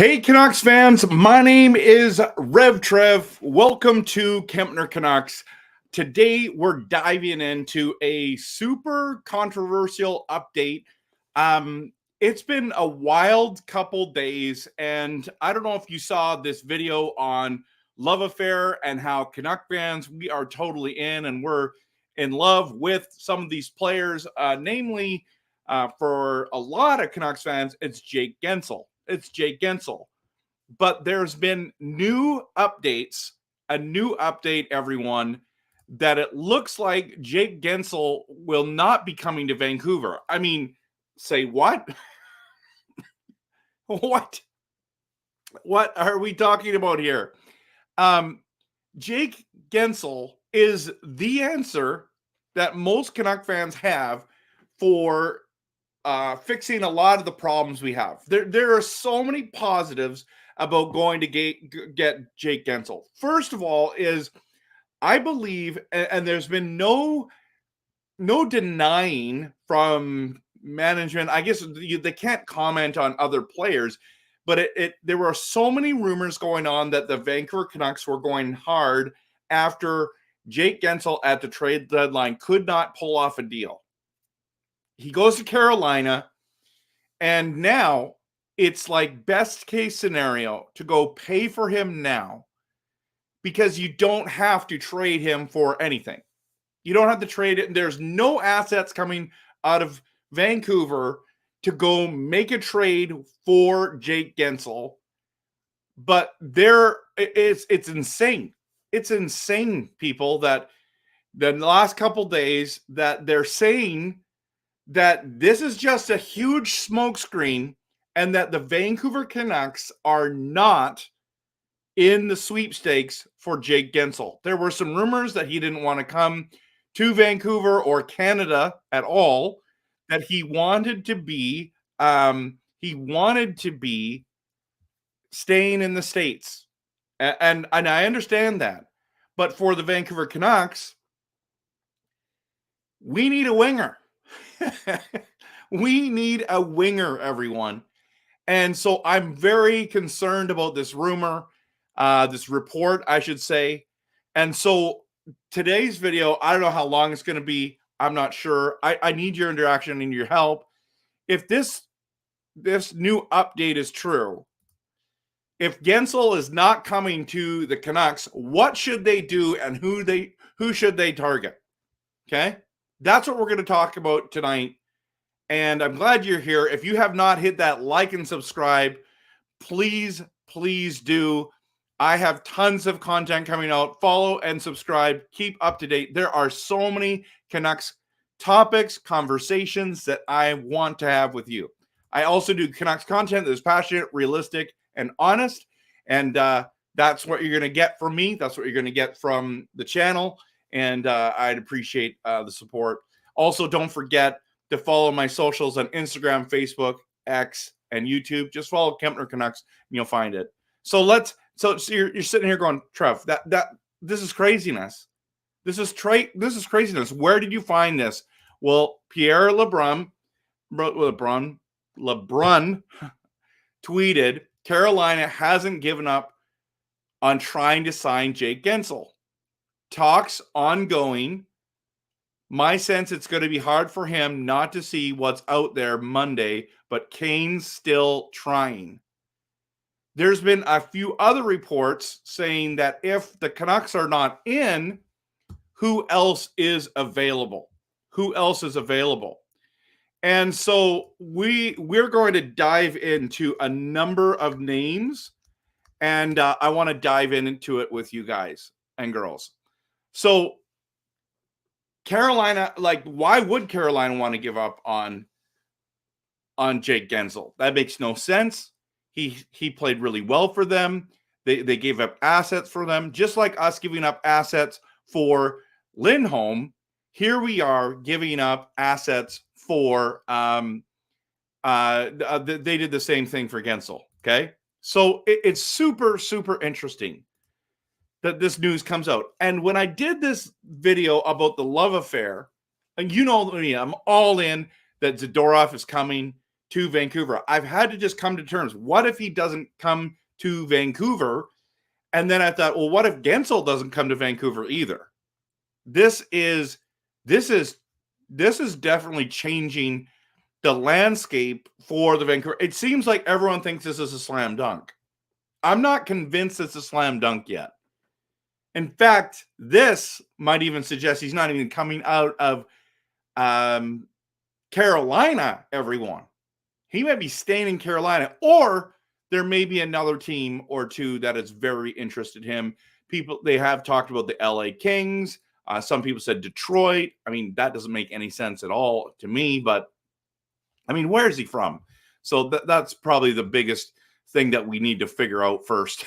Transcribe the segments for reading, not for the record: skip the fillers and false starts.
Hey Canucks fans, my name is RevTrev. Welcome to Kempner Canucks. Today we're diving into a super controversial update. It's been a wild couple days, and I don't know if you saw this video on Love Affair and how Canuck fans, we are totally in and we're in love with some of these players, namely for a lot of Canucks fans, it's Jake Guentzel. It's Jake Guentzel. But there's been new updates, a new update, everyone, that it looks like Jake Guentzel will not be coming to Vancouver. I mean, say what? What are we talking about here? Jake Guentzel is the answer that most Canuck fans have for fixing a lot of the problems we have. There are so many positives about going to get Jake Guentzel. First of all, is I believe, and there's been no denying from management. I guess they can't comment on other players, but there were so many rumors going on that the Vancouver Canucks were going hard after Jake Guentzel at the trade deadline could not pull off a deal. He goes to Carolina, and now it's like best case scenario to go pay for him now because you don't have to trade him for anything. You don't have to trade it. There's no assets coming out of Vancouver to go make a trade for Jake Guentzel. But it's insane. It's insane, people, that the last couple days that they're saying that this is just a huge smokescreen and that the Vancouver Canucks are not in the sweepstakes for Jake Guentzel. There were some rumors that he didn't want to come to Vancouver or Canada at all, that he wanted to be staying in the States. And I understand that. But for the Vancouver Canucks, we need a winger. We need a winger, everyone. And so I'm very concerned about this rumor, this report, I should say. And so today's video, I don't know how long it's going to be. I'm not sure. I need your interaction and your help. If this new update is true, if Guentzel is not coming to the Canucks, what should they do and who should they target? Okay? That's what we're going to talk about tonight. And I'm glad you're here. If you have not hit that like and subscribe, please do. I have tons of content coming out. Follow and subscribe. Keep up to date. There are so many Canucks topics, conversations that I want to have with you. I also do Canucks content that is passionate, realistic, and honest. And that's what you're going to get from me. That's what you're going to get from the channel. And I'd appreciate the support. Also, don't forget to follow my socials on Instagram, Facebook, X, and YouTube. Just follow Kempner Canucks and you'll find it. So you're sitting here going, Trev, this is craziness. This is craziness. Where did you find this? Well, Pierre LeBrun tweeted, Carolina hasn't given up on trying to sign Jake Guentzel. Talks ongoing. My sense, it's going to be hard for him not to see what's out there Monday, but Kane's still trying. There's been a few other reports saying that if the Canucks are not in, who else is available? Who else is available? And so we're going to dive into a number of names, and I want to dive into it with you guys and girls. So Carolina, why would Carolina want to give up on Jake Guentzel? That makes no sense. He played really well for them. They gave up assets for them, just like us giving up assets for Lindholm. Here we are giving up assets for they did the same thing for Guentzel. Okay, so it's super interesting that this news comes out. And when I did this video about the love affair, and you know me, I'm all in that Zadorov is coming to Vancouver. I've had to just come to terms. What if he doesn't come to Vancouver? And then I thought, well, what if Guentzel doesn't come to Vancouver either? This is definitely changing the landscape for the Vancouver. It seems like everyone thinks this is a slam dunk. I'm not convinced it's a slam dunk yet. In fact, this might even suggest he's not even coming out of Carolina, everyone. He might be staying in Carolina, or there may be another team or two that is very interested in him. They have talked about the LA Kings. Some people said Detroit. I mean, that doesn't make any sense at all to me, but I mean, where is he from? So that's probably the biggest thing that we need to figure out first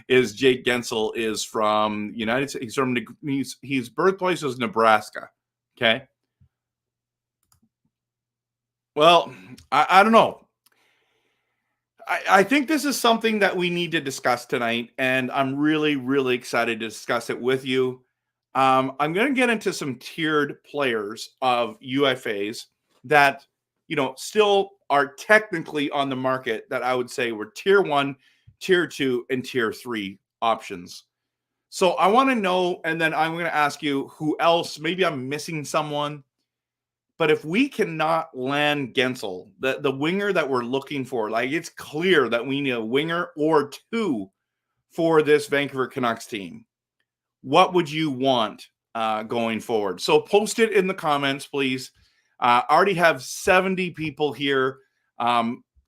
is Jake Guentzel is from United States. He's from his birthplace is Nebraska. Okay. Well, I don't know. I think this is something that we need to discuss tonight, and I'm really, really excited to discuss it with you. I'm going to get into some tiered players of UFAs that, still are technically on the market that I would say were tier 1, tier 2, and tier 3 options. So I want to know, and then I'm going to ask you who else, maybe I'm missing someone, but if we cannot land Guentzel, the winger that we're looking for, like it's clear that we need a winger or two for this Vancouver Canucks team. What would you want going forward? So post it in the comments, please. I already have 70 people here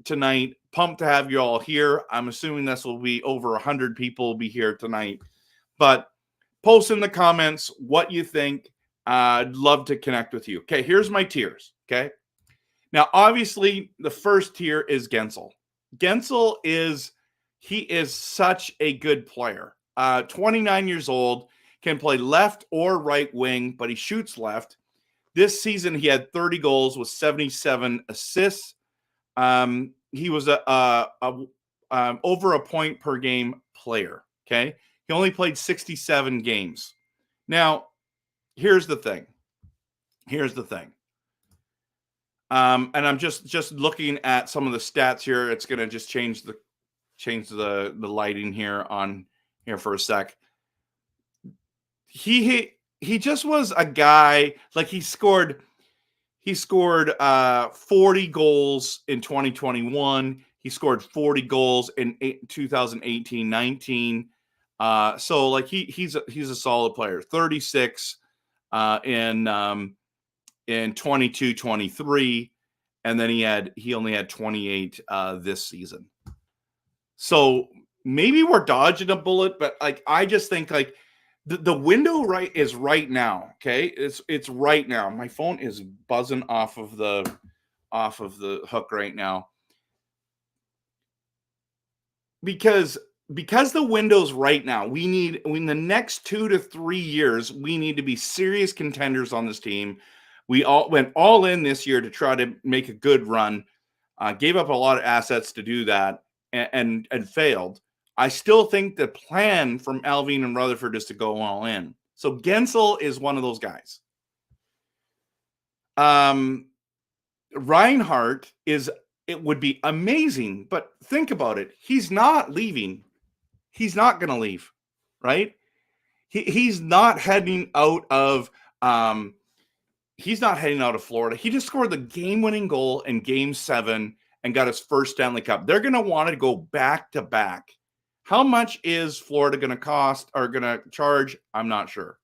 tonight. Pumped to have you all here. I'm assuming this will be over 100 people will be here tonight. But post in the comments what you think. I'd love to connect with you. Okay, here's my tiers. Okay. Now, obviously, the first tier is Guentzel. Guentzel is such a good player. 29 years old, can play left or right wing, but he shoots left. This season, he had 30 goals with 77 assists. He was over a point per game player. Okay, he only played 67 games. Now, here's the thing. And I'm just looking at some of the stats here. It's going to just change the lighting here on here for a sec. He just was a guy, like he scored 40 goals in 2021. He scored 40 goals in 2018-19. So like he's a solid player. 36 in 22-23, and then he only had 28 this season. So maybe we're dodging a bullet, but like I just think like the window is right now. Okay, it's right now. My phone is buzzing off of the hook right now because the window's right now. In the next 2 to 3 years, we need to be serious contenders on this team. We all went all in this year to try to make a good run. Gave up a lot of assets to do that and failed. I still think the plan from Alvin and Rutherford is to go all in. So Guentzel is one of those guys. Reinhart it would be amazing, but think about it. He's not leaving. He's not going to leave, right? He's not heading out of Florida. He just scored the game-winning goal in Game 7 and got his first Stanley Cup. They're going to want to go back to back. How much is Florida going to cost or going to charge? I'm not sure.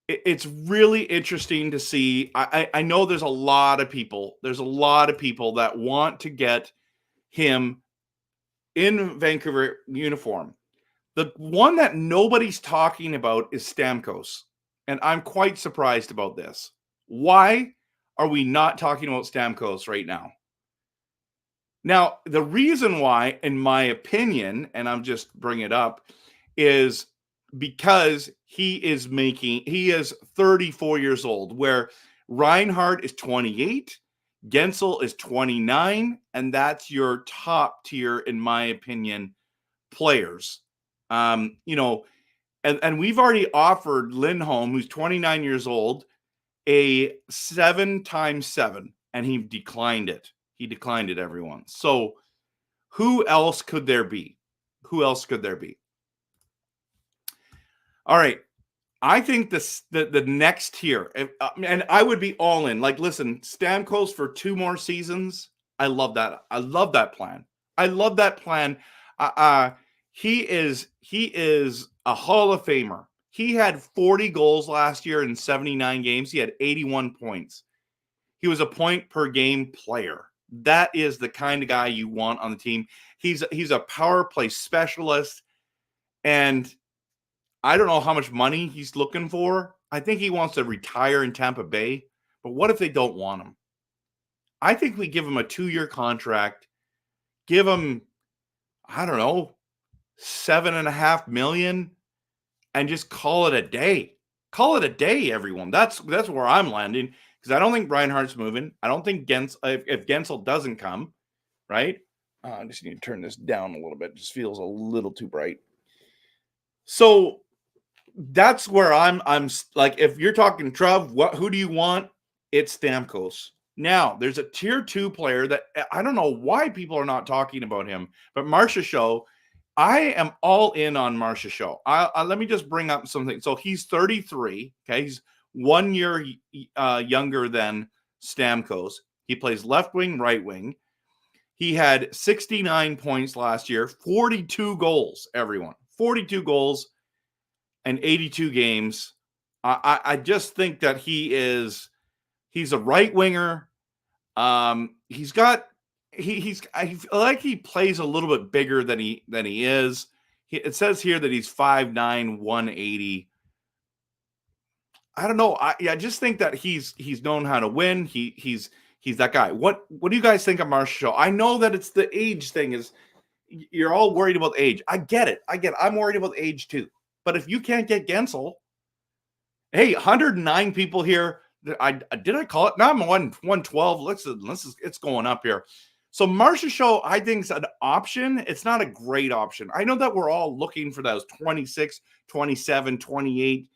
It's really interesting to see. I know there's a lot of people. That want to get him in Vancouver uniform. The one that nobody's talking about is Stamkos. And I'm quite surprised about this. Why are we not talking about Stamkos right now? Now, the reason why, in my opinion, and I'm just bringing it up, is because he is 34 years old, where Reinhart is 28, Guentzel is 29, and that's your top tier, in my opinion, players. And we've already offered Lindholm, who's 29 years old, a 7x7, and he declined it. He declined it, everyone. So who else could there be? Who else could there be? All right. I think the next tier, and I would be all in. Like, listen, Stamkos for 2 more seasons. I love that. I love that plan. I love that plan. He is a Hall of Famer. He had 40 goals last year in 79 games. He had 81 points. He was a point per game player. That is the kind of guy you want on the team. He's a power play specialist, and I don't know how much money he's looking for. I think he wants to retire in Tampa Bay, but what if they don't want him? I think we give him a 2-year contract, give him, I don't know, $7.5 million, and just call it a day. Call it a day, everyone. That's where I'm landing, because I don't think Reinhart's moving. I don't think if Guentzel doesn't come, right? I just need to turn this down a little bit. It just feels a little too bright. So that's where I'm like, if you're talking Trev, who do you want? It's Stamkos. Now, there's a tier 2 player that I don't know why people are not talking about him, but Marchessault. I am all in on Marchessault. Let me just bring up something. So he's 33. Okay, he's 1 year younger than Stamkos. He plays left wing, right wing. He had 69 points last year, 42 goals, everyone. 42 goals and 82 games. I just think that he's a right winger. He's got I feel like he plays a little bit bigger than he is. It says here that he's 5'9", 180. I don't know. I just think that he's known how to win. He's that guy. What do you guys think of Marchessault? I know that it's the age thing. Is you're all worried about age. I get it. I'm worried about age too. But if you can't get Guentzel, hey, 109 people here. Did I call it? No, I'm 112. It's going up here. So Marchessault, I think, is an option. It's not a great option. I know that we're all looking for those 26, 27, 28,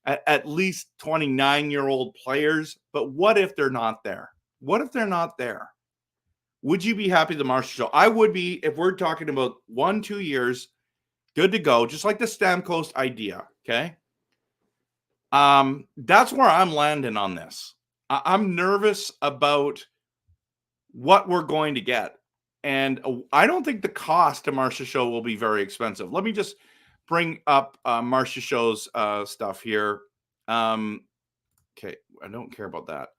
at least 29-year-old players. But what if they're not there? What if they're not there? Would you be happy with Marchessault? I would be, if we're talking about 1-2 years, good to go, just like the Stamkos idea, okay? That's where I'm landing on this. I'm nervous about what we're going to get. And I don't think the cost to Marchessault will be very expensive. Let me just bring up Marchessault's stuff here. Okay, I don't care about that.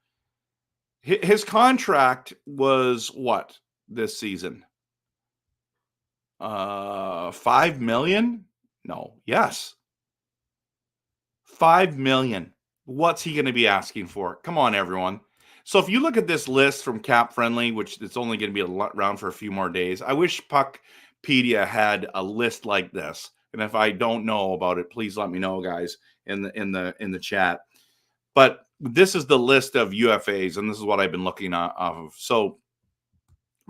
His contract was what this season? $5 million? No, yes. $5 million. What's he going to be asking for? Come on, everyone. So if you look at this list from Cap Friendly, which it's only going to be around for a few more days, I wish Puckpedia had a list like this. And if I don't know about it, please let me know, guys, in the chat. But this is the list of UFAs, and this is what I've been looking off of. So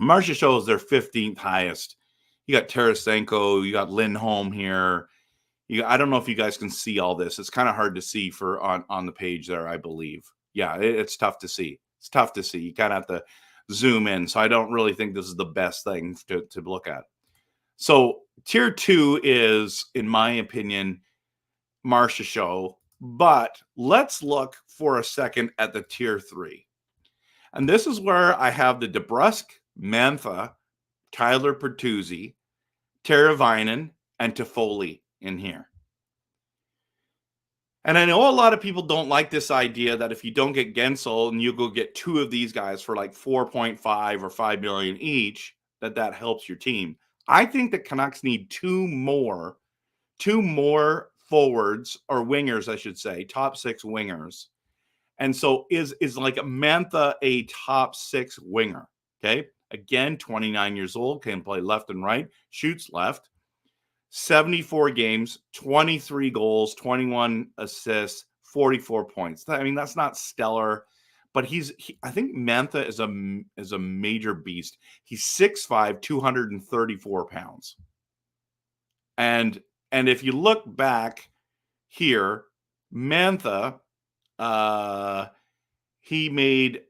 Marchessault is their 15th highest. You got Tarasenko, you got Lindholm here. I don't know if you guys can see all this. It's kind of hard to see on the page there, I believe. Yeah, it's tough to see. It's tough to see. You kind of have to zoom in. So I don't really think this is the best thing to look at. So tier 2 is, in my opinion, Marchessault. But let's look for a second at the tier 3. And this is where I have the DeBrusk, Mantha, Tyler Bertuzzi, Teravainen, and Toffoli in here. And I know a lot of people don't like this idea that if you don't get Guentzel and you go get 2 of these guys for like 4.5 or 5 million each, that helps your team. I think the Canucks need 2 more forwards, or wingers, I should say, top 6 wingers. And so is like Mantha a top 6 winger? Okay. Again, 29 years old, can play left and right, shoots left. 74 games, 23 goals, 21 assists, 44 points. I mean, that's not stellar, but I think Mantha is a major beast. He's 6'5", 234 pounds. And if you look back here, Mantha, he made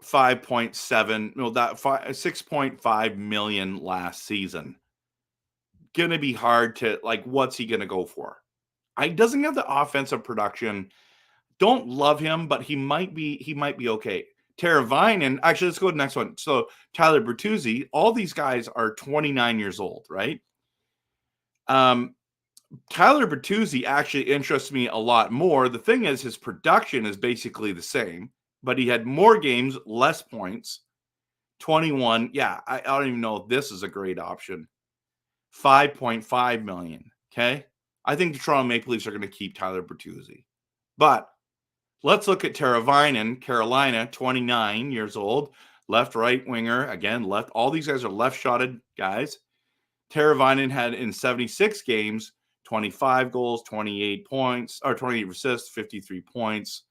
6.5 million last season. Gonna be hard to, like, what's he gonna go for? He doesn't have the offensive production. Don't love him, but he might be okay. Teravainen, actually, let's go to the next one. So Tyler Bertuzzi, all these guys are 29 years old, right? Tyler Bertuzzi actually interests me a lot more. The thing is, his production is basically the same, but he had more games, less points. 21. Yeah, I don't even know if this is a great option. 5.5 million. Okay. I think the Toronto Maple Leafs are going to keep Tyler Bertuzzi. But let's look at Teravainen, Carolina, 29 years old, left, right winger. Again, left. All these guys are left-shotted guys. Teravainen had in 76 games, 25 goals, 28 points, or 28 assists, 53 points,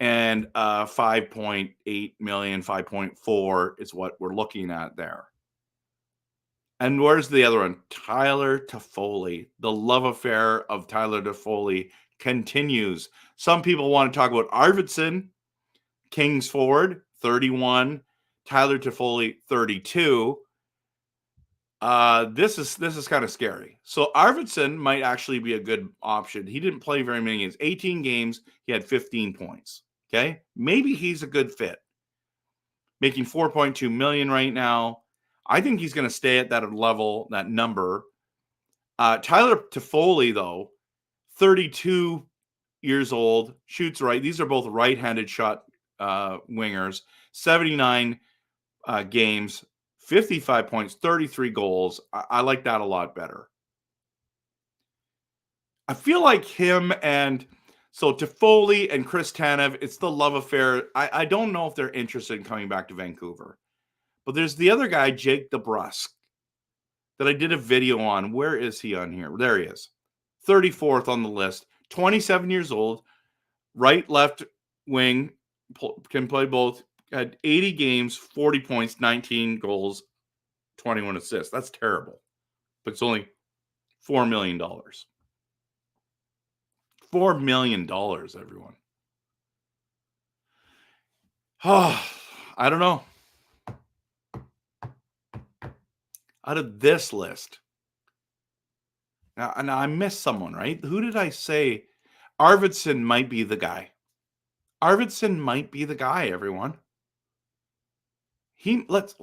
and 5.8 million, 5.4 is what we're looking at there. And where's the other one? Tyler Toffoli. The love affair of Tyler Toffoli continues. Some people want to talk about Arvidsson, Kings forward, 31. Tyler Toffoli, 32. This is kind of scary. So Arvidsson might actually be a good option. He didn't play very many games. 18 games, he had 15 points. Okay? Maybe he's a good fit. Making 4.2 million right now. I think he's going to stay at that level, that number. Tyler Toffoli, though, 32 years old, shoots right. These are both right-handed shot wingers. 79 games, 55 points, 33 goals. I like that a lot better. I feel like him and so Toffoli and Chris Tanev, it's the love affair. I don't know if they're interested in coming back to Vancouver. But there's the other guy, Jake DeBrusk, that I did a video on. Where is he on here? There he is. 34th on the list. 27 years old. Right, left wing. Can play both. Had 80 games, 40 points, 19 goals, 21 assists. That's terrible. But it's only $4 million. $4 million, everyone. Oh, I don't know. Out of this list. Now I missed someone, right? Who did I say? Arvidsson might be the guy. Arvidsson might be the guy, everyone. Let's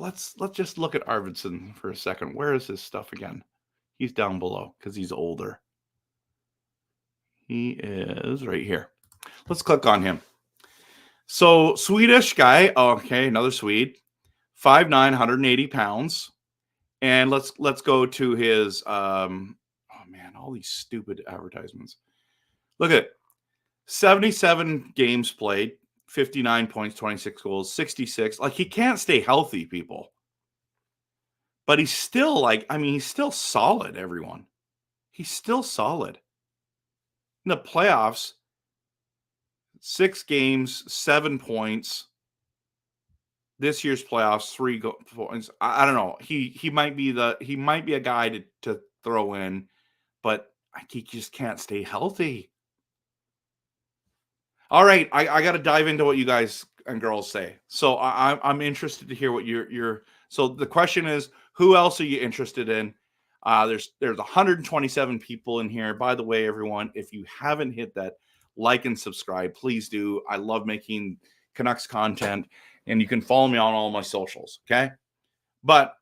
just look at Arvidsson for a second. Where is his stuff again? He's down below because he's older. He is right here. Let's click on him. So Swedish guy. Oh, okay, another Swede. 5'9", 180 pounds. And let's go to his oh man, all these stupid advertisements. Look at it. 77 games played, 59 points, 26 goals, 66. Like, he can't stay healthy, people. But he's still he's still solid, everyone. He's still solid. In the playoffs, 6 games, 7 points. This year's playoffs, 3 points. I don't know. He might be a guy to throw in, but he just can't stay healthy. All right, I got to dive into what you guys and girls say. So I'm interested to hear what you're. So the question is, who else are you interested in? There's 127 people in here. By the way, everyone, if you haven't hit that like and subscribe, please do. I love making Canucks content. And you can follow me on all my socials, okay? But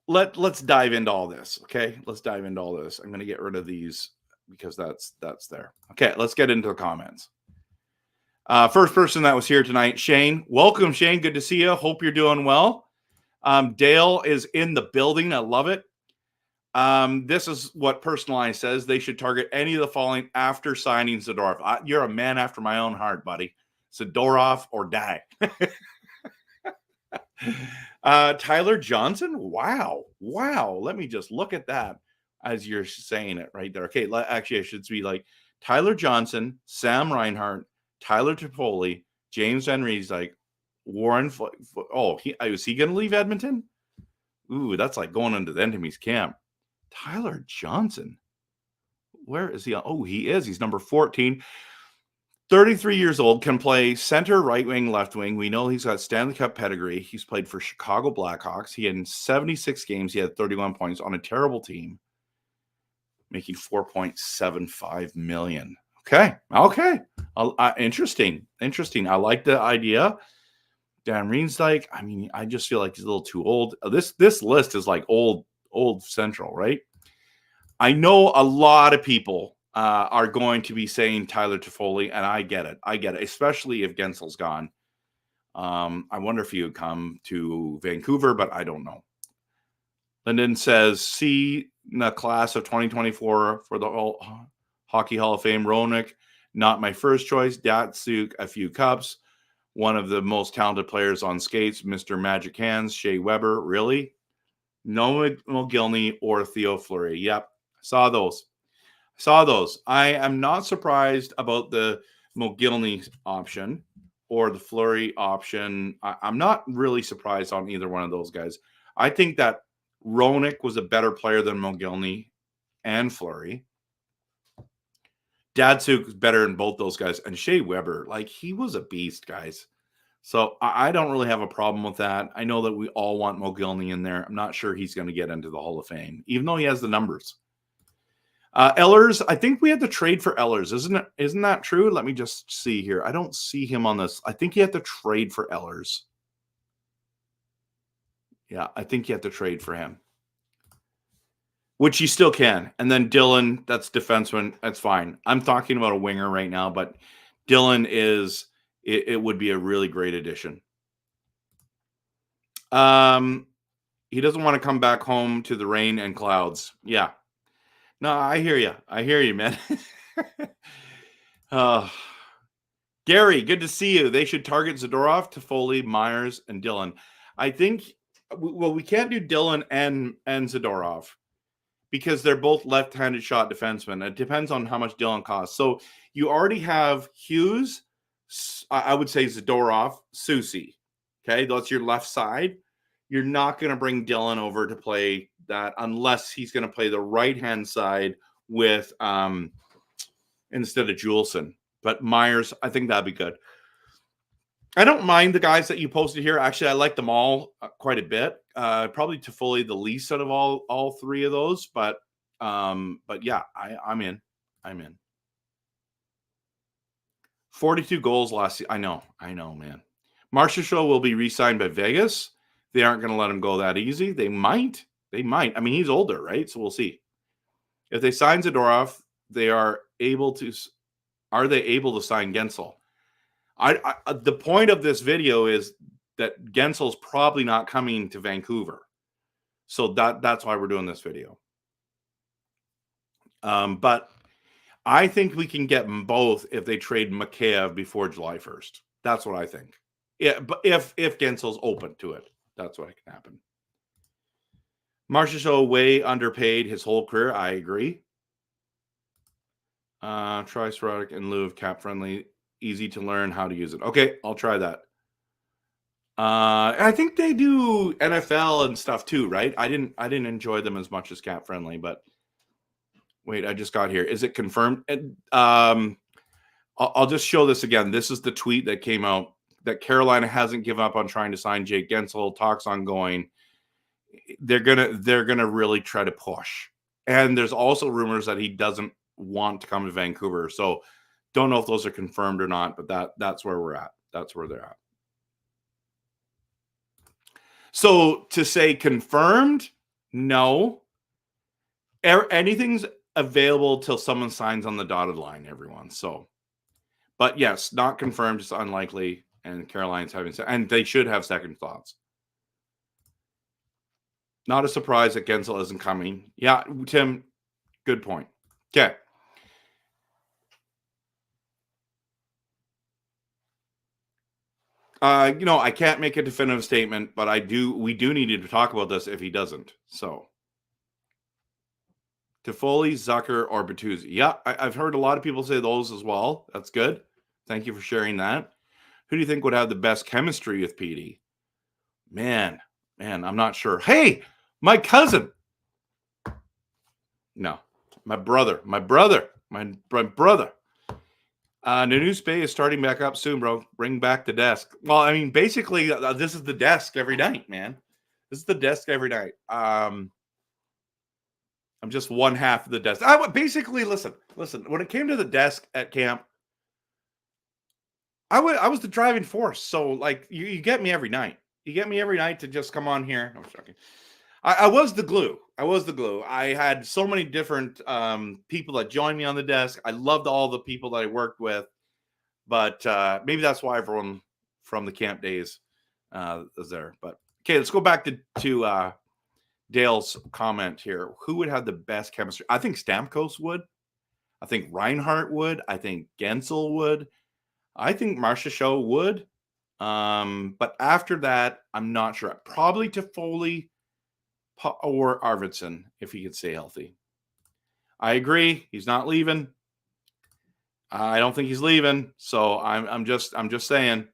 let's dive into all this, okay? Let's dive into all this. I'm going to get rid of these because that's there. Okay, let's get into the comments. First person that was here tonight, Shane. Welcome, Shane. Good to see you. Hope you're doing well. Dale is in the building. I love it. This is what Personalized says. They should target any of the following after signing Zadorov. You're a man after my own heart, buddy. Zadorov or die. Tyler Johnson. Wow. Let me just look at that as you're saying it right there. Okay. Actually, I should be like Tyler Johnson, Sam Reinhart, Tyler Toffoli, James Henry's like Warren. Is he going to leave Edmonton? Ooh, that's like going into the enemy's camp. Tyler Johnson. Where is he? Oh, he is. He's number 14. 33 years old, can play center, right wing, left wing. We know he's got Stanley Cup pedigree. He's played for Chicago Blackhawks. He had 76 games. He had 31 points on a terrible team, making $4.75 million. Okay. Interesting. I like the idea. Dan Riensdyk, I mean, I just feel like he's a little too old. This list is like old Central, right? I know a lot of people are going to be saying Tyler Toffoli, and I get it, especially if Guentzel's gone. I wonder if he would come to Vancouver, but I don't know. Lyndon says, see the class of 2024 for the Hockey Hall of Fame. Roenick, not my first choice. Datsuk, a few cups. One of the most talented players on skates, Mr. Magic Hands. Shea Weber, really? No Mogilny or Theo Fleury. Yep, saw those. I am not surprised about the Mogilny option or the Fleury option. I'm not really surprised on either one of those guys. I think that Roenick was a better player than Mogilny and Fleury. Datsuk was better than both those guys. And Shea Weber, like, he was a beast, guys. So I don't really have a problem with that. I know that we all want Mogilny in there. I'm not sure he's going to get into the Hall of Fame, even though he has the numbers. Ehlers, I think we had to trade for Ehlers. Isn't that true? Let me just see here. I don't see him on this. I think you have to trade for Ehlers. Yeah, I think you have to trade for him, which you still can. And then Dylan, that's defenseman. That's fine. I'm talking about a winger right now, but Dylan is, it would be a really great addition. He doesn't want to come back home to the rain and clouds. Yeah. No, I hear you, man. Gary, good to see you. They should target Zadorov, Toffoli, Myers, and Dylan. I think, well, we can't do Dylan and Zadorov because they're both left-handed shot defensemen. It depends on how much Dylan costs. So you already have Hughes, I would say Zadorov, Soucy. Okay, that's your left side. You're not going to bring Dylan over to play that unless he's going to play the right-hand side with instead of Juleson. But Myers, I think that'd be good. I don't mind the guys that you posted here. Actually, I like them all quite a bit. Probably Toffoli the least out of all three of those. But yeah, I'm in. 42 goals last year. I know, man. Marchessault will be re-signed by Vegas. They aren't going to let him go that easy. They might. I mean, he's older, right? So we'll see. If they sign Zadorov, are they able to sign Guentzel? The point of this video is that Guentzel's probably not coming to Vancouver. So that's why we're doing this video. But I think we can get them both if they trade Mikheyev before July 1st. That's what I think. Yeah, but if Guentzel's open to it, that's what can happen. Marchessault way underpaid his whole career. I agree. Try sporadic in lieu of cap friendly. Easy to learn how to use it. Okay, I'll try that. I think they do NFL and stuff too, right? I didn't enjoy them as much as cap friendly, but wait, I just got here. Is it confirmed? And I'll just show this again. This is the tweet that came out that Carolina hasn't given up on trying to sign Jake Guentzel. Talks ongoing. They're gonna really try to push. And there's also rumors that he doesn't want to come to Vancouver. So don't know if those are confirmed or not, but that's where we're at. That's where they're at. So to say confirmed, no. Anything's available till someone signs on the dotted line, everyone. So, but yes, not confirmed, just unlikely. And Carolina's and they should have second thoughts. Not a surprise that Guentzel isn't coming. Yeah, Tim, good point. Okay. I can't make a definitive statement, but we do need to talk about this if he doesn't. So Toffoli, Zucker, or Bertuzzi. Yeah, I've heard a lot of people say those as well. That's good. Thank you for sharing that. Who do you think would have the best chemistry with PD? Man, I'm not sure. Hey, my cousin. No, my brother. Nanoose Bay is starting back up soon, bro. Bring back the desk. Well, I mean, basically, this is the desk every night, man. This is the desk every night. I'm just one half of the desk. Basically, listen. When it came to the desk at camp, I was the driving force. So, like, you get me every night. You get me every night to just come on here. No, I'm joking. I was the glue. I had so many different people that joined me on the desk. I loved all the people that I worked with. But maybe that's why everyone from the camp days is there. But okay, let's go back to Dale's comment here. Who would have the best chemistry? I think Stamkos would. I think Reinhart would. I think Guentzel would. I think Marchessault would. But after that, I'm not sure. Probably Toffoli or Arvidsson if he could stay healthy. I agree. He's not leaving. I don't think he's leaving. So I'm just saying.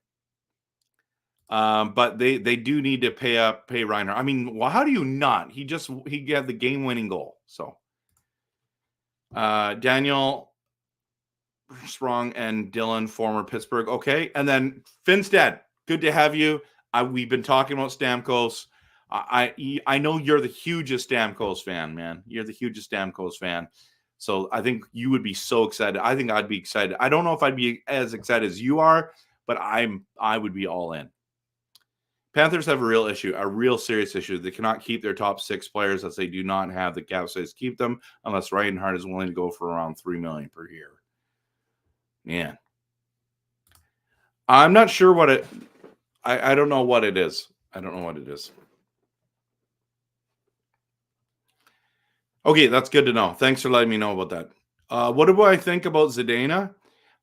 But they do need to pay Reinhart. I mean, well, how do you not? He had the game-winning goal. So Daniel Sprong and Dylan, former Pittsburgh. Okay. And then Finstead, good to have you. We've been talking about Stamkos. I know you're the hugest Stamkos fan, man. You're the hugest Stamkos fan. So I think you would be so excited. I think I'd be excited. I don't know if I'd be as excited as you are, but I would be all in. Panthers have a real issue, a real serious issue. They cannot keep their top 6 players as they do not have the cap space to keep them unless Reinhart is willing to go for around $3 million per year. Man. I'm not sure what it I don't know what it is. I don't know what it is. Okay, that's good to know. Thanks for letting me know about that. What do I think about Zdeno?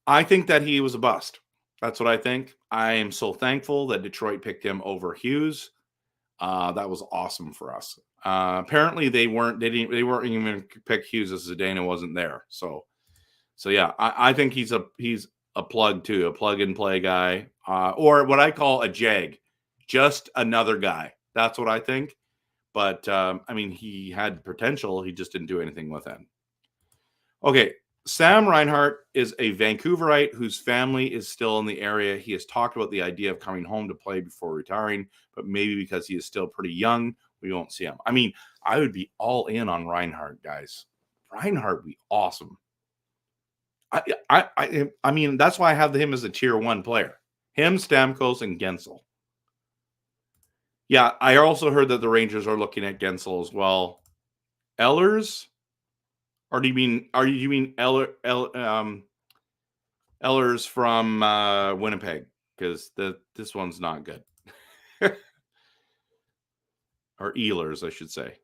I think that he was a bust. That's what I think. I am so thankful that Detroit picked him over Hughes. That was awesome for us. Apparently they weren't even pick Hughes as Zdeno wasn't there. So yeah, I think he's a plug too, a plug and play guy, or what I call a jag, just another guy. That's what I think. But I mean, he had potential. He just didn't do anything with it. Okay. Sam Reinhart is a Vancouverite whose family is still in the area. He has talked about the idea of coming home to play before retiring, but maybe because he is still pretty young, we won't see him. I mean, I would be all in on Reinhart, guys. Reinhart would be awesome. I mean, that's why I have him as a tier 1 player. Him, Stamkos, and Guentzel. Yeah, I also heard that the Rangers are looking at Guentzel as well. Ehlers? Or do you mean Ehlers from Winnipeg? Because this one's not good. Or Ehlers, I should say.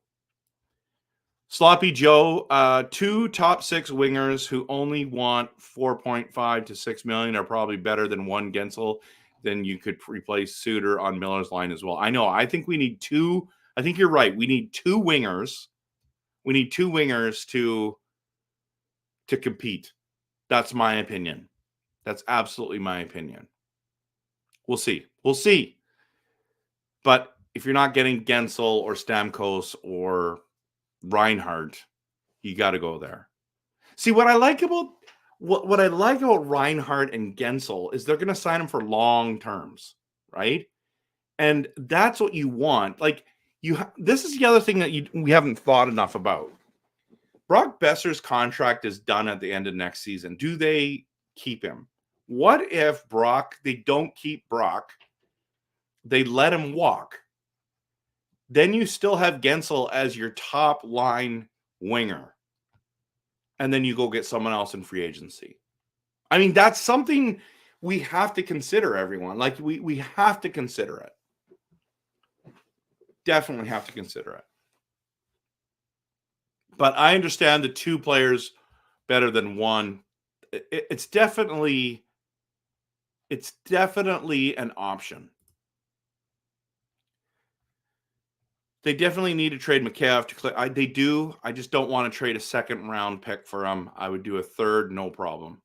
Sloppy Joe, 2 top 6 wingers who only want 4.5 to 6 million are probably better than one Guentzel. Then you could replace Suter on Miller's line as well. I know. I think we need 2. I think you're right. We need 2 wingers. We need 2 wingers to compete. That's my opinion. That's absolutely my opinion. We'll see. We'll see. But if you're not getting Guentzel or Stamkos or Reinhart, you got to go there. See, what I like about Reinhart and Guentzel is they're going to sign him for long terms, right? And that's what you want. Like this is the other thing that we haven't thought enough about. Brock Besser's contract is done at the end of next season. Do they keep him? What if they don't keep Brock, they let him walk? Then you still have Guentzel as your top line winger. And then you go get someone else in free agency. I mean, that's something we have to consider, everyone. Like, we have to consider it. Definitely have to consider it. But I understand the 2 players better than one. It's definitely an option. They definitely need to trade Mikheyev to clear. They do. I just don't want to trade a 2nd-round pick for him. I would do a 3rd, no problem.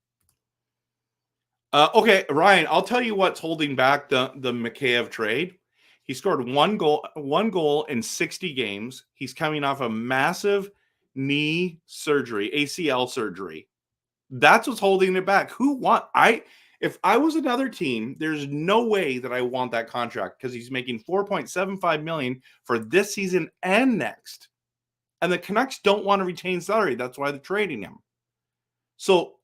Okay, Ryan, I'll tell you what's holding back the Mikheyev trade. He scored one goal in 60 games. He's coming off a massive knee surgery, ACL surgery. That's what's holding it back. If I was another team, there's no way that I want that contract because he's making $4.75 million for this season and next. And the Canucks don't want to retain salary. That's why they're trading him. So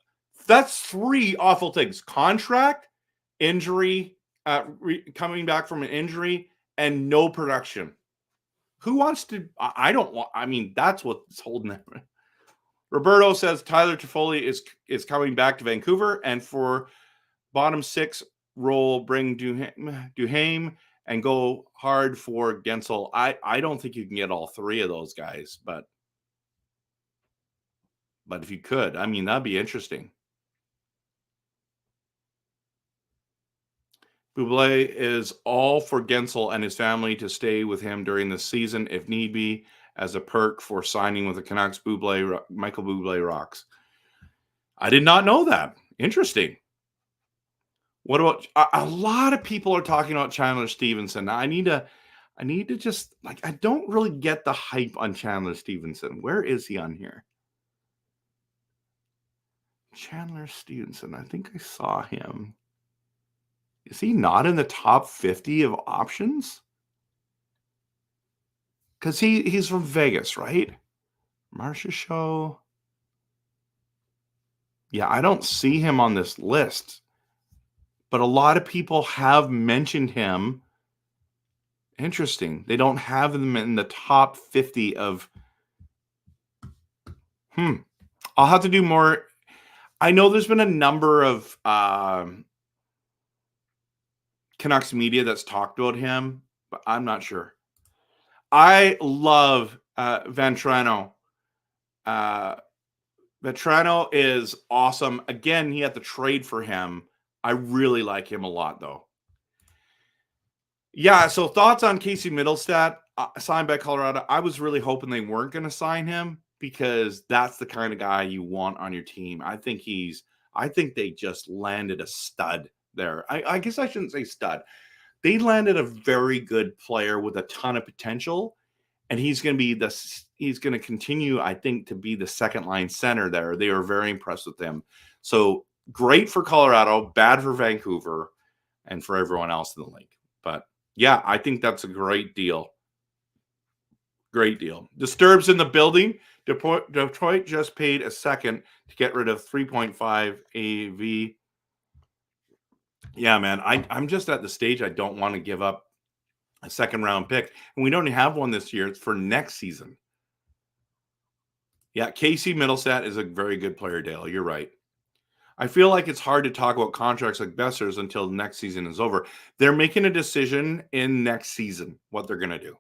that's three awful things: contract, injury, coming back from an injury, and no production. Who wants to? I don't want. I mean, that's what's holding it. Roberto says Tyler Toffoli is coming back to Vancouver, and for bottom six role, bring Duhaime and go hard for Guentzel. I don't think you can get all three of those guys, but if you could, I mean, that'd be interesting. Buble is all for Guentzel and his family to stay with him during the season if need be, as a perk for signing with the Canucks. Michael Buble rocks. I did not know that. Interesting. What about a lot of people are talking about Chandler Stephenson? Now I need to just I don't really get the hype on Chandler Stephenson. Where is he on here? Chandler Stephenson. I think I saw him. Is he not in the top 50 of options? Because he's from Vegas, right? Marcia Show. Yeah, I don't see him on this list. But a lot of people have mentioned him. Interesting. They don't have him in the top 50 of... I'll have to do more. I know there's been a number of Canucks media that's talked about him, but I'm not sure. I love Vatrano. Vatrano is awesome. Again, he had to trade for him. I really like him a lot, though. Yeah, so thoughts on Casey Middlestat, signed by Colorado. I was really hoping they weren't going to sign him because that's the kind of guy you want on your team. I think they just landed a stud there. I guess I shouldn't say stud. They landed a very good player with a ton of potential, and he's going to continue, I think, to be the second line center there. They are very impressed with him. So great for Colorado, bad for Vancouver, and for everyone else in the league. But yeah, I think that's a great deal. Great deal. Disturbs in the building. Detroit just paid a second to get rid of 3.5 AV. Yeah, man, I'm just at the stage I don't want to give up a second round pick. And we don't have one this year. It's for next season. Yeah, Casey Middlestat is a very good player, Dale. You're right. I feel like it's hard to talk about contracts like Besser's until next season is over. They're making a decision in next season what they're going to do.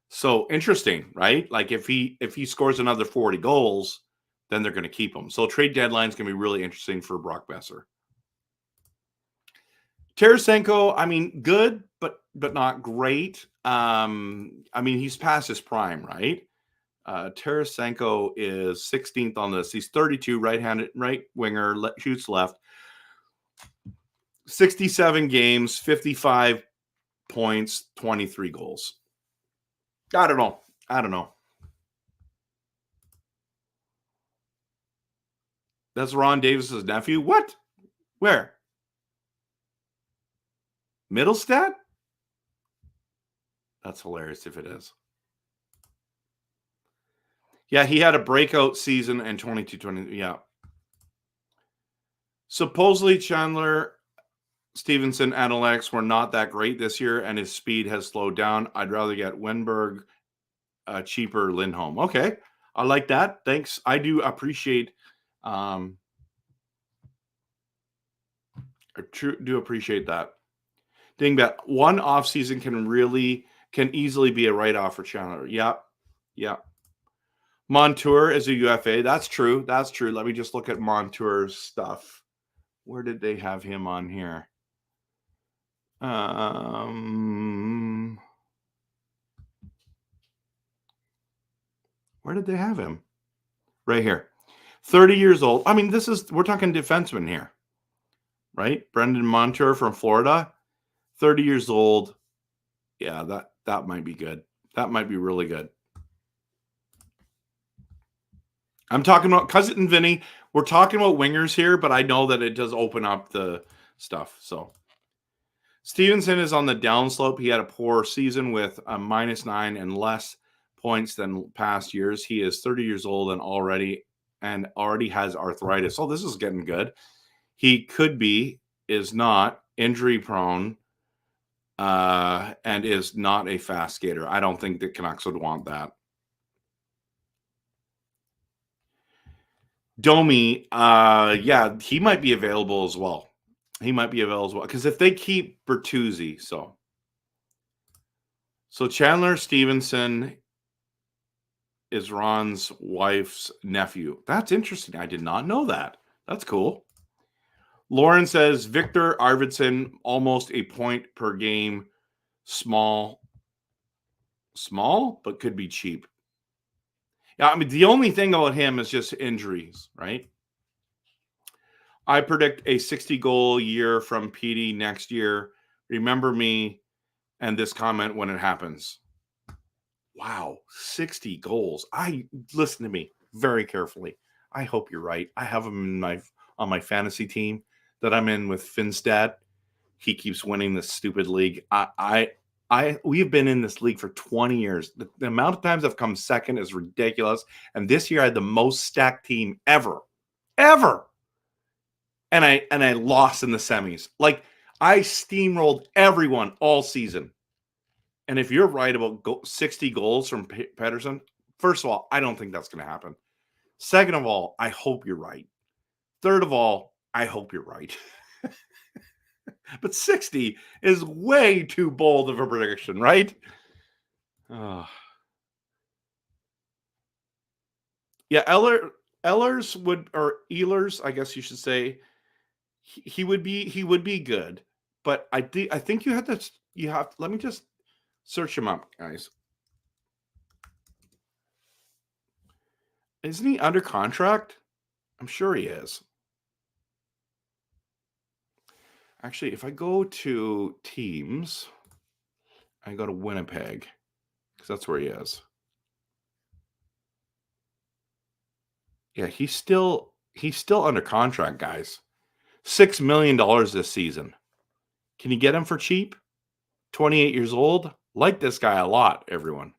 So interesting, right? Like if he scores another 40 goals, then they're going to keep him. So trade deadline is going to be really interesting for Brock Besser. Tarasenko, I mean, good, but not great. I mean, he's past his prime, right? Tarasenko is 16th on this. He's 32, right winger, shoots left. 67 games, 55 points, 23 goals. I don't know. That's Ron Davis's nephew. What? Where? Middlestat? That's hilarious if it is. Yeah, he had a breakout season in 22-20. Yeah. Supposedly Chandler, Stephenson, and Alex were not that great this year, and his speed has slowed down. I'd rather get Wenberg, cheaper Lindholm. Okay, I like that. Thanks. I do appreciate. I do appreciate that. Dingbat, one off season can easily be a write-off for Chandler. Yeah. Montour is a UFA. That's true. Let me just look at Montour's stuff. Where did they have him on here? Where did they have him? Right here. 30 years old. I mean, we're talking defenseman here, right? Brendan Montour from Florida, 30 years old. Yeah, that might be good. That might be really good. I'm talking about Cousin Vinny. We're talking about wingers here, but I know that it does open up the stuff. So Stephenson is on the downslope. He had a poor season with a -9 and less points than past years. He is 30 years old and already has arthritis. So this is getting good. He could be, is not injury prone, and is not a fast skater. I don't think the Canucks would want that. Domi, yeah, he might be available as well. He might be available as well. Because if they keep Bertuzzi, so Chandler Stephenson is Ron's wife's nephew. That's interesting. I did not know that. That's cool. Lauren says Victor Arvidsson, almost a point per game. Small, but could be cheap. Yeah, I mean, the only thing about him is just injuries, right? I predict a 60-goal year from PD next year. Remember me and this comment when it happens. Wow, 60 goals. Listen to me very carefully. I hope you're right. I have him on my fantasy team that I'm in with Finstad. He keeps winning this stupid league. We have been in this league for 20 years. The amount of times I've come second is ridiculous. And this year I had the most stacked team ever. And I lost in the semis. Like, I steamrolled everyone all season. And if you're right about 60 goals from Pedersen, first of all, I don't think that's going to happen. Second of all, I hope you're right. Third of all, I hope you're right. But 60 is way too bold of a prediction, right? Yeah, Ehlers would, or Ehlers, I guess you should say, he would be good. But I think you have, let me just search him up, guys. Isn't he under contract? I'm sure he is. Actually, if I go to teams, I go to Winnipeg, because that's where he is. Yeah, he's still under contract, guys. $6 million this season. Can you get him for cheap? 28 years old. Like this guy a lot, everyone.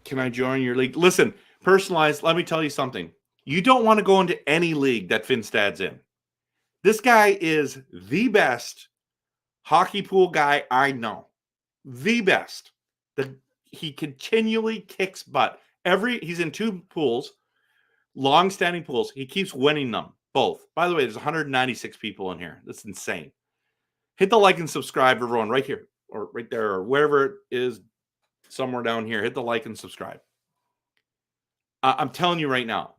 Can I join your league? Listen, personalized, let me tell you something. You don't want to go into any league that Finstad's in. This guy is the best hockey pool guy I know. The best. He continually kicks butt. He's in 2 pools, long-standing pools. He keeps winning them both. By the way, there's 196 people in here. That's insane. Hit the like and subscribe, everyone, right here or right there or wherever it is, somewhere down here. Hit the like and subscribe. I'm telling you right now.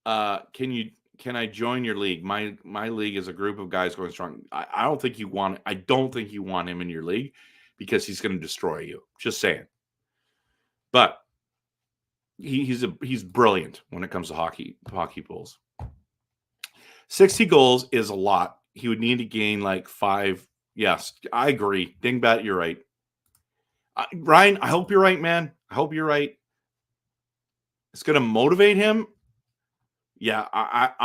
Can I join your league? My league is a group of guys going strong. I don't think you want him in your league because he's going to destroy you. Just saying. But he's brilliant when it comes to hockey pools. 60 goals is a lot. He would need to gain like 5. Yes, I agree. Dingbat, you're right. Ryan, I hope you're right, man. I hope you're right. It's going to motivate him. Yeah, I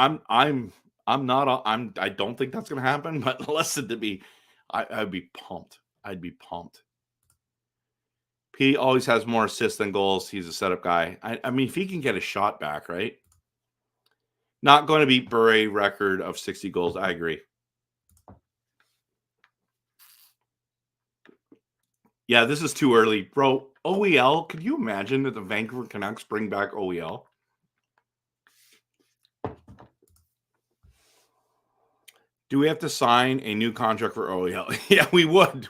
don't think that's going to happen. But listen to me, I'd be pumped. P always has more assists than goals. He's a setup guy. I mean, if he can get a shot back, right? Not going to beat Bure record of 60 goals. I agree. Yeah, this is too early, bro. OEL. Could you imagine that the Vancouver Canucks bring back OEL? Do we have to sign a new contract for OEL? Yeah, we would.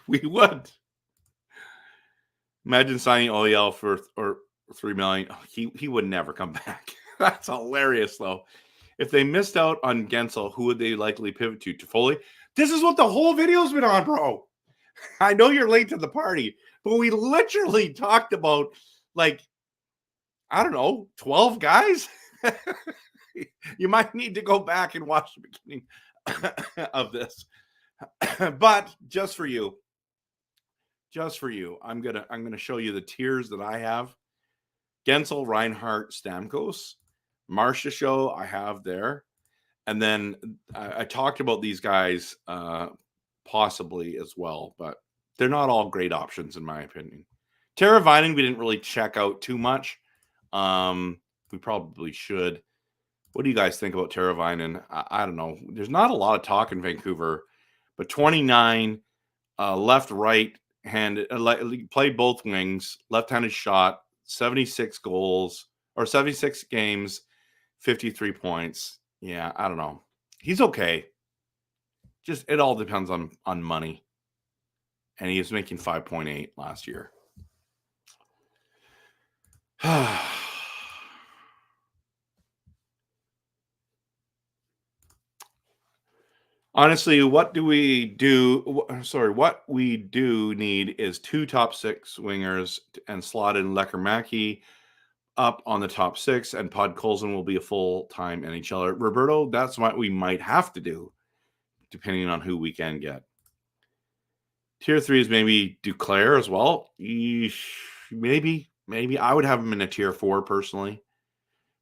Imagine signing OEL for $3 million. He would never come back. That's hilarious, though. If they missed out on Guentzel, who would they likely pivot to? Toffoli? This is what the whole video's been on, bro. I know you're late to the party, but we literally talked about, like, I don't know, 12 guys? You might need to go back and watch the beginning of this. But just for you, just for you. I'm gonna show you the tiers that I have. Guentzel, Reinhart, Stamkos, Marcia show I have there. And then I talked about these guys possibly as well, but they're not all great options in my opinion. Tara Vining, we didn't really check out too much. We probably should. What do you guys think about Tara Vining? I don't know. There's not a lot of talk in Vancouver, but 29, left, right hand, played both wings, left-handed shot, 76 goals or 76 games, 53 points. Yeah, I don't know. He's okay. Just it all depends on money. And he was making 5.8 last year. Honestly, what we do need is 2 top 6 wingers and slot in Lecker up on the top 6, and Podkolzin will be a full-time NHLer. Roberto, that's what we might have to do, depending on who we can get. Tier 3 is maybe Duclair as well. Maybe. I would have him in a tier 4 personally.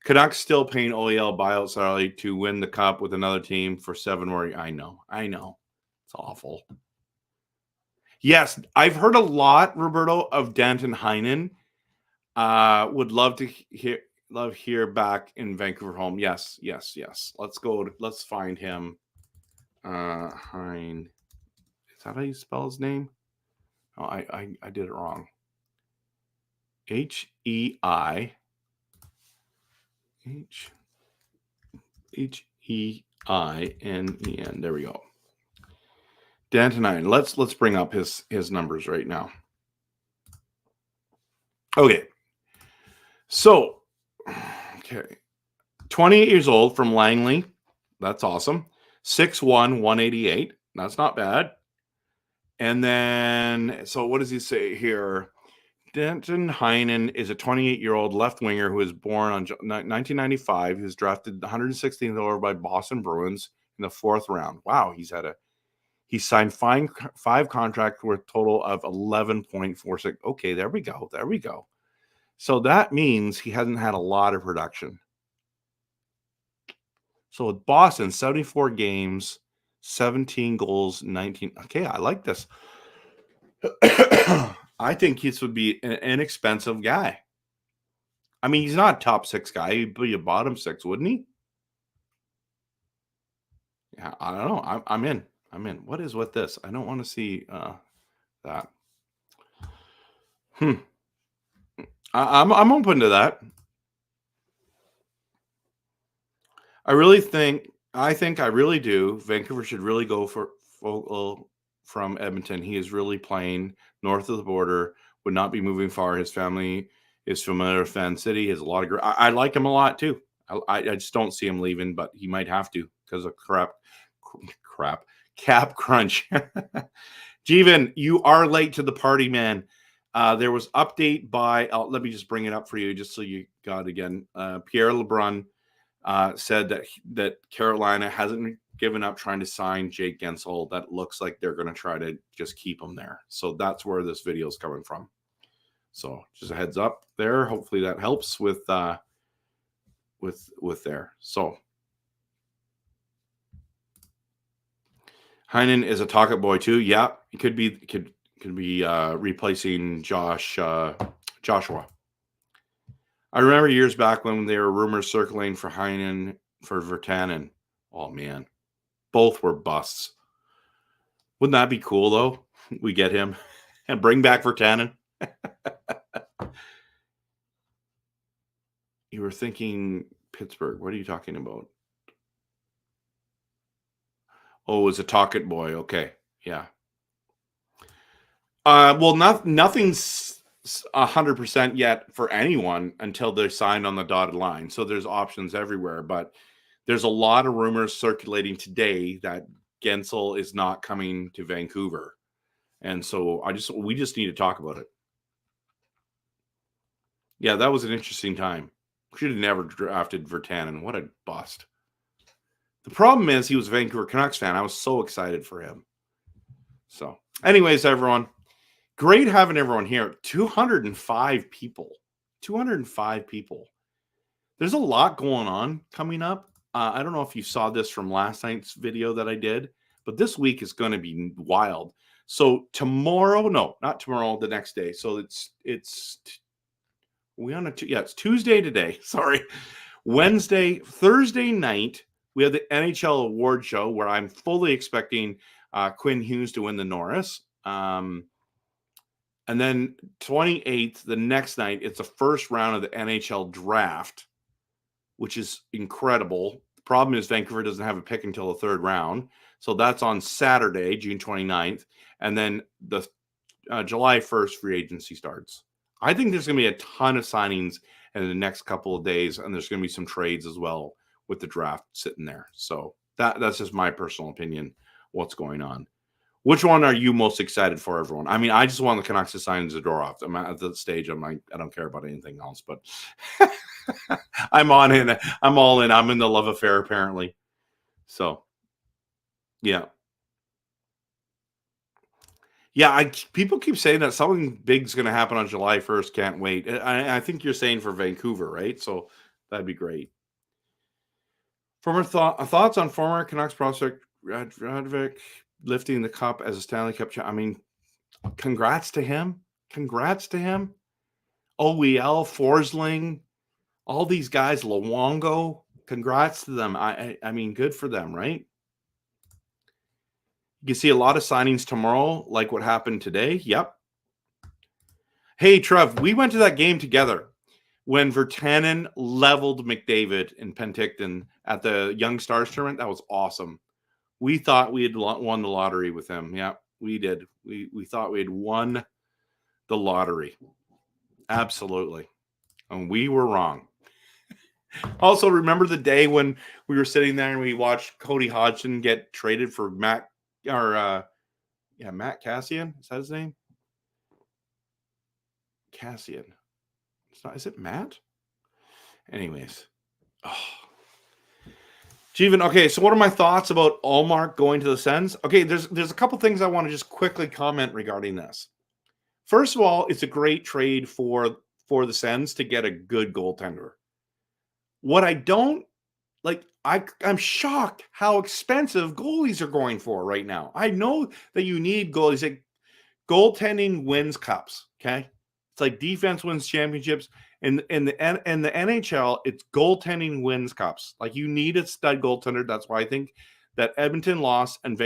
Canucks still paying OEL buyout salary to win the cup with another team for 7 more. I know. It's awful. Yes, I've heard a lot, Roberto, of Danton Heinen. Would love to hear back in Vancouver home. Yes. Let's go. Let's find him. Hein. Is that how you spell his name? Oh, I did it wrong. H-E-I. H-E-I-N-E-N. There we go. Danton Heinen. Let's bring up his numbers right now. Okay. So, 28 years old from Langley. That's awesome. 6'1", 188. That's not bad. And then, so what does he say here? Danton Heinen is a 28-year-old left winger who was born on 1995. He was drafted 116th over by Boston Bruins in the 4th round. Wow, he signed 5 contracts worth total of 11.46. Okay, there we go. So that means he hasn't had a lot of production. So with Boston, 74 games, 17 goals, 19. Okay, I like this. I think this would be an inexpensive guy. I mean, he's not a top 6 guy. He'd be a bottom 6, wouldn't he? Yeah, I don't know. I'm in. What is with this? I don't want to see that. I'm open to that. I really do. Vancouver should really go for Fogle from Edmonton. He is really playing north of the border, would not be moving far. His family is familiar with Fan City. He has a lot of I like him a lot too. I just don't see him leaving, but he might have to because of cap crunch. Jeevan, you are late to the party, man. There was update by, let me just bring it up for you just so you got it again. Pierre LeBrun said that Carolina hasn't given up trying to sign Jake Guentzel. That looks like they're going to try to just keep him there. So that's where this video is coming from. So just a heads up there. Hopefully that helps with there. So Heinen is a talk boy too. Yeah, he could be replacing Joshua. I remember years back when there were rumors circulating for Heinen for Virtanen. Oh man, both were busts. Wouldn't that be cool though? We get him and bring back Virtanen. You were thinking Pittsburgh. What are you talking about? Oh, it's a talk boy. Okay, yeah. Well, nothing's 100% yet for anyone until they're signed on the dotted line. So there's options everywhere, but there's a lot of rumors circulating today that Guentzel is not coming to Vancouver. And so we just need to talk about it. Yeah, that was an interesting time. Should have never drafted Virtanen. What a bust. The problem is he was a Vancouver Canucks fan. I was so excited for him. So anyways, everyone, Great having everyone here. 205 people. 205 people. There's a lot going on coming up. I don't know if you saw this from last night's video that I did, but this week is going to be wild. So tomorrow, no, not tomorrow, the next day. So it's Tuesday today. Sorry. Thursday night, we have the NHL award show where I'm fully expecting Quinn Hughes to win the Norris. And then 28th, the next night, it's the first round of the NHL draft, which is incredible. The problem is Vancouver doesn't have a pick until the third round. So that's on Saturday, June 29th. And then the July 1st free agency starts. I think there's going to be a ton of signings in the next couple of days, and there's going to be some trades as well with the draft sitting there. So that's just my personal opinion, what's going on. Which one are you most excited for, everyone? I mean, I just want the Canucks to sign Zadorov. I'm at the stage, I'm like, I don't care about anything else, but I'm all in. I'm in the love affair, apparently. So, yeah. Yeah, people keep saying that something big's going to happen on July 1st. Can't wait. I think you're saying for Vancouver, right? So that'd be great. Thoughts on former Canucks prospect Radvik lifting the cup as a Stanley Cup champion. I mean, congrats to him. Congrats to him. OEL, Forsling, all these guys, Luongo. Congrats to them. I mean, good for them, right? You can see a lot of signings tomorrow, like what happened today. Yep. Hey, Trev, we went to that game together when Virtanen leveled McDavid in Penticton at the Young Stars tournament. That was awesome. We thought we had won the lottery with him. Yeah, we did. We thought we had won the lottery. Absolutely. And we were wrong. Also, remember the day when we were sitting there and we watched Cody Hodgson get traded for Matt Cassian? Is that his name? Cassian. Is it Matt? Anyways. Oh. Jeevan, okay, so what are my thoughts about Allmark going to the Sens? Okay, there's a couple things I want to just quickly comment regarding this. First of all, it's a great trade for the Sens to get a good goaltender. What I don't like, I'm shocked how expensive goalies are going for right now. I know that you need goalies. Like, goaltending wins cups, okay? It's like defense wins championships. In the NHL, it's goaltending wins cups. Like, you need a stud goaltender. That's why I think that Edmonton lost and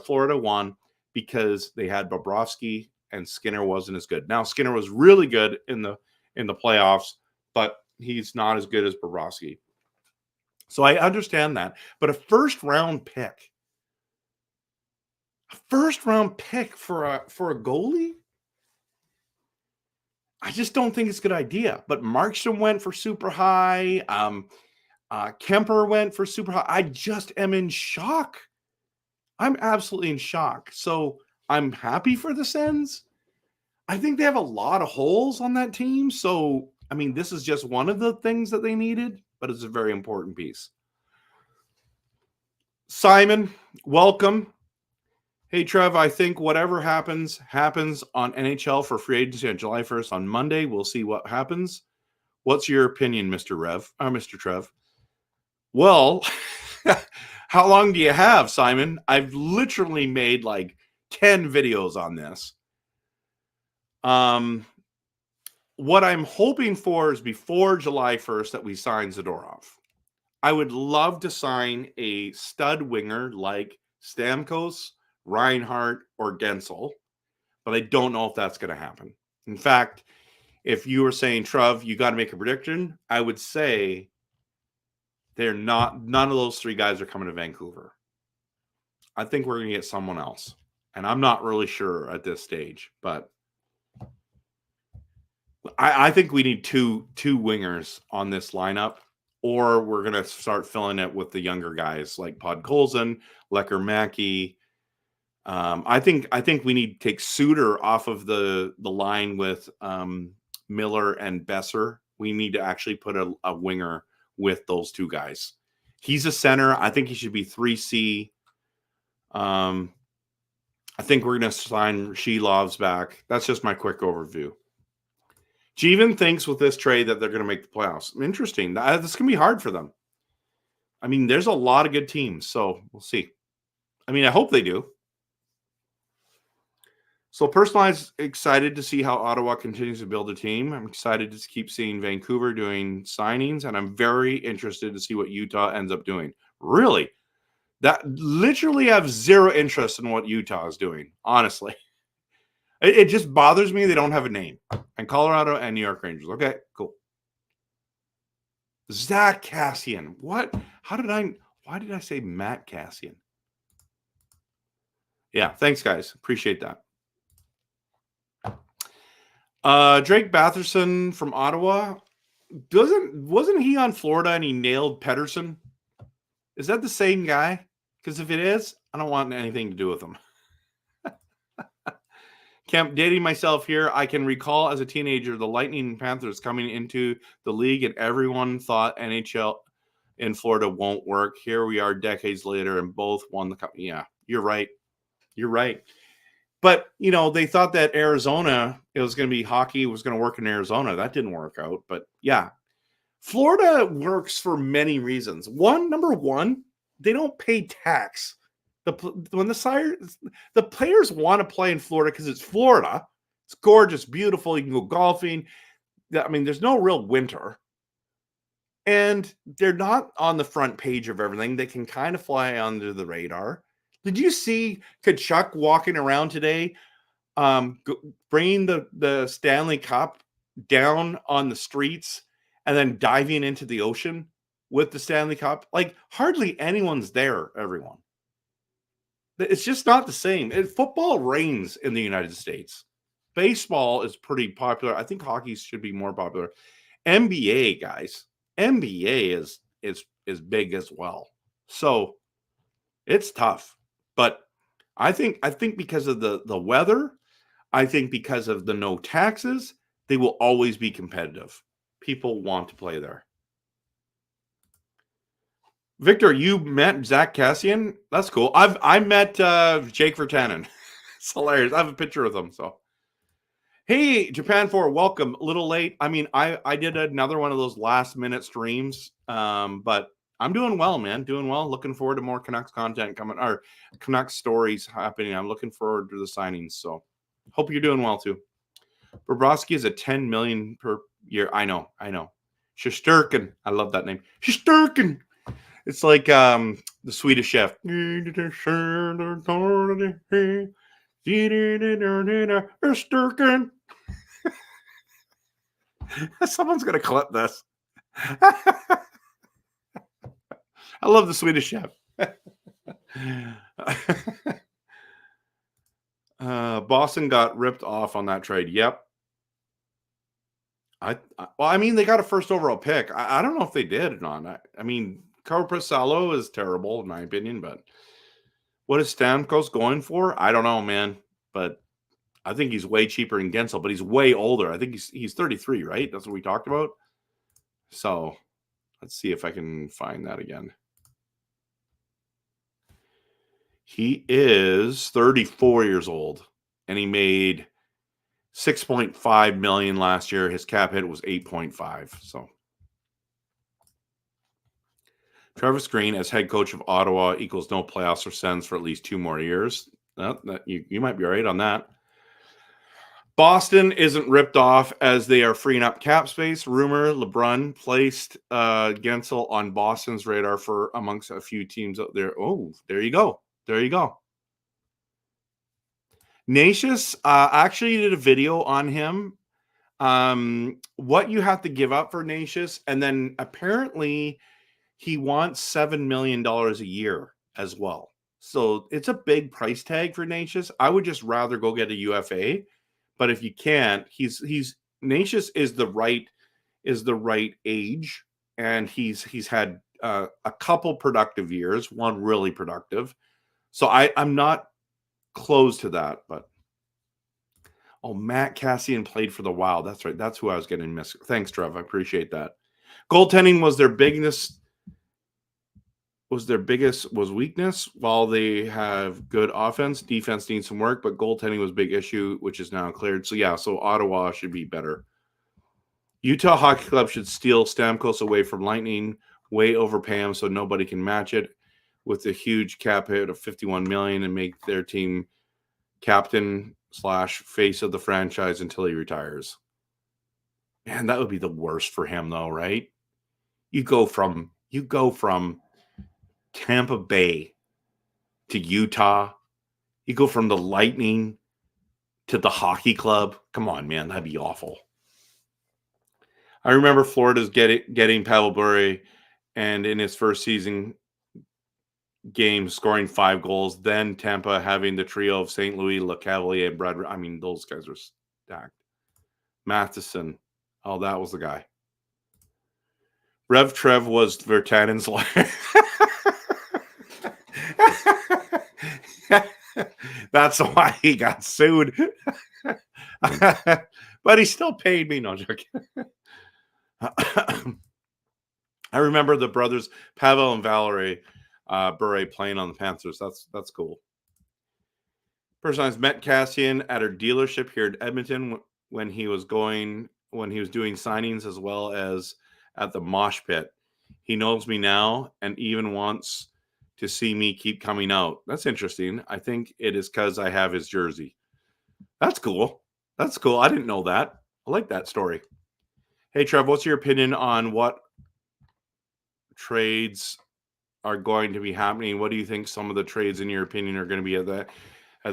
Florida won, because they had Bobrovsky and Skinner wasn't as good. Now, Skinner was really good in the playoffs, but he's not as good as Bobrovsky. So I understand that. But a first round pick for a goalie, I just don't think it's a good idea. But Markstrom went for super high. Kemper went for super high. I just am in shock. I'm absolutely in shock. So I'm happy for the Sens. I think they have a lot of holes on that team. So, I mean, this is just one of the things that they needed, but it's a very important piece. Simon, welcome. Hey, Trev, I think whatever happens on NHL for free agency on July 1st on Monday. We'll see what happens. What's your opinion, Mr. Trev? Well, how long do you have, Simon? I've literally made like 10 videos on this. What I'm hoping for is before July 1st that we sign Zadorov. I would love to sign a stud winger like Stamkos, Reinhardt, or Guentzel, but I don't know if that's going to happen. In fact, if you were saying, Trev, you got to make a prediction, I would say none of those three guys are coming to Vancouver. I think we're going to get someone else, and I'm not really sure at this stage, but I think we need two wingers on this lineup, or we're going to start filling it with the younger guys like Podkolzin, Lecker-Mackey. I think we need to take Suter off of the line with Miller and Besser. We need to actually put a winger with those two guys. He's a center. I think he should be 3C. I think we're going to sign Shelov's back. That's just my quick overview. Jeevan thinks with this trade that they're going to make the playoffs. Interesting. This is going to be hard for them. I mean, there's a lot of good teams, so we'll see. I mean, I hope they do. So personalized, excited to see how Ottawa continues to build a team. I'm excited to keep seeing Vancouver doing signings, and I'm very interested to see what Utah ends up doing. Really? That literally have zero interest in what Utah is doing, honestly. It just bothers me they don't have a name. And Colorado and New York Rangers. Okay, cool. Zach Kassian. What? Why did I say Matt Kassian? Yeah, thanks, guys. Appreciate that. Drake Batherson from Ottawa. Wasn't he on Florida and he nailed Pedersen? Is that the same guy? Because if it is, I don't want anything to do with him. Camp, dating myself here, I can recall as a teenager the Lightning and Panthers coming into the league, and everyone thought NHL in Florida won't work. Here we are decades later, and both won the cup. Yeah, you're right. You're right. But, you know, they thought that Arizona, it was going to be hockey, was going to work in Arizona. That didn't work out. But, yeah, Florida works for many reasons. Number one, they don't pay tax. The players want to play in Florida because it's Florida. It's gorgeous, beautiful. You can go golfing. I mean, there's no real winter. And they're not on the front page of everything. They can kind of fly under the radar. Did you see Kachuk walking around today, bringing the Stanley Cup down on the streets and then diving into the ocean with the Stanley Cup? Like, hardly anyone's there, everyone. It's just not the same. Football reigns in the United States. Baseball is pretty popular. I think hockey should be more popular. NBA, guys. NBA is big as well. So it's tough. But I think because of the weather, I think because of the no taxes, they will always be competitive. People want to play there. Victor, you met Zach Kassian? That's cool. I met Jake Virtanen. It's hilarious. I have a picture of them. So, hey, Japan 4, welcome. A little late. I mean, I did another one of those last minute streams, but I'm doing well, man. Doing well. Looking forward to more Canucks content coming, or Canucks stories happening. I'm looking forward to the signings. So, hope you're doing well too. Bobrovsky is a $10 million per year. I know. Shesterkin. I love that name. Shesterkin. It's like the Swedish Chef. Someone's going to clip this. I love the Swedish Chef. Boston got ripped off on that trade. Yep. I mean, they got a first overall pick. I don't know if they did or not. I mean, Corpusalo is terrible in my opinion, but what is Stamkos going for? I don't know, man. But I think he's way cheaper than Guentzel, but he's way older. I think he's 33, right? That's what we talked about. So let's see if I can find that again. He is 34 years old, and he made $6.5 million last year. His cap hit was 8.5. So Travis Green as head coach of Ottawa equals no playoffs or Sens for at least 2 more years. You might be right on that. Boston isn't ripped off as they are freeing up cap space. Rumor LeBron placed Guentzel on Boston's radar for amongst a few teams out there. Oh, there you go. Nacious actually did a video on him. What you have to give up for Nacious, and then apparently he wants $7 million a year as well. So it's a big price tag for Nacious. I would just rather go get a UFA. But if you can't, he's Nacious is the right age, and he's had a couple productive years, one really productive. So I'm not close to that, but Matt Kassian played for the Wild. That's right. That's who I was getting missed. Thanks, Trev. I appreciate that. Goaltending was their biggest. was their biggest weakness. While they have good offense, defense needs some work, but goaltending was a big issue, which is now cleared. So yeah, so Ottawa should be better. Utah Hockey Club should steal Stamkos away from Lightning, way overpay him so nobody can match it with a huge cap hit of $51 million and make their team captain / face of the franchise until he retires. Man, that would be the worst for him though, right? You go from Tampa Bay to Utah. You go from the Lightning to the hockey club. Come on, man, that'd be awful. I remember Florida's getting Pavel Bure, and in his first season game scoring 5 goals. Then Tampa having the trio of St. Louis, LeCavalier, and Brad. I mean, those guys are stacked. Matheson. Oh, that was the guy. RevTrev was Virtanen's lawyer. That's why he got sued. But he still paid me. No joke. I remember the brothers Pavel and Valerie Bure playing on the Panthers. That's cool. Person I've met Cassian at her dealership here at Edmonton when he was doing signings as well as at the mosh pit. He knows me now and even wants to see me keep coming out. That's interesting. I think it is because I have his jersey. That's cool. That's cool. I didn't know that. I like that story. Hey, Trev, what's your opinion on what trades are going to be happening? What do you think some of the trades, in your opinion, are going to be at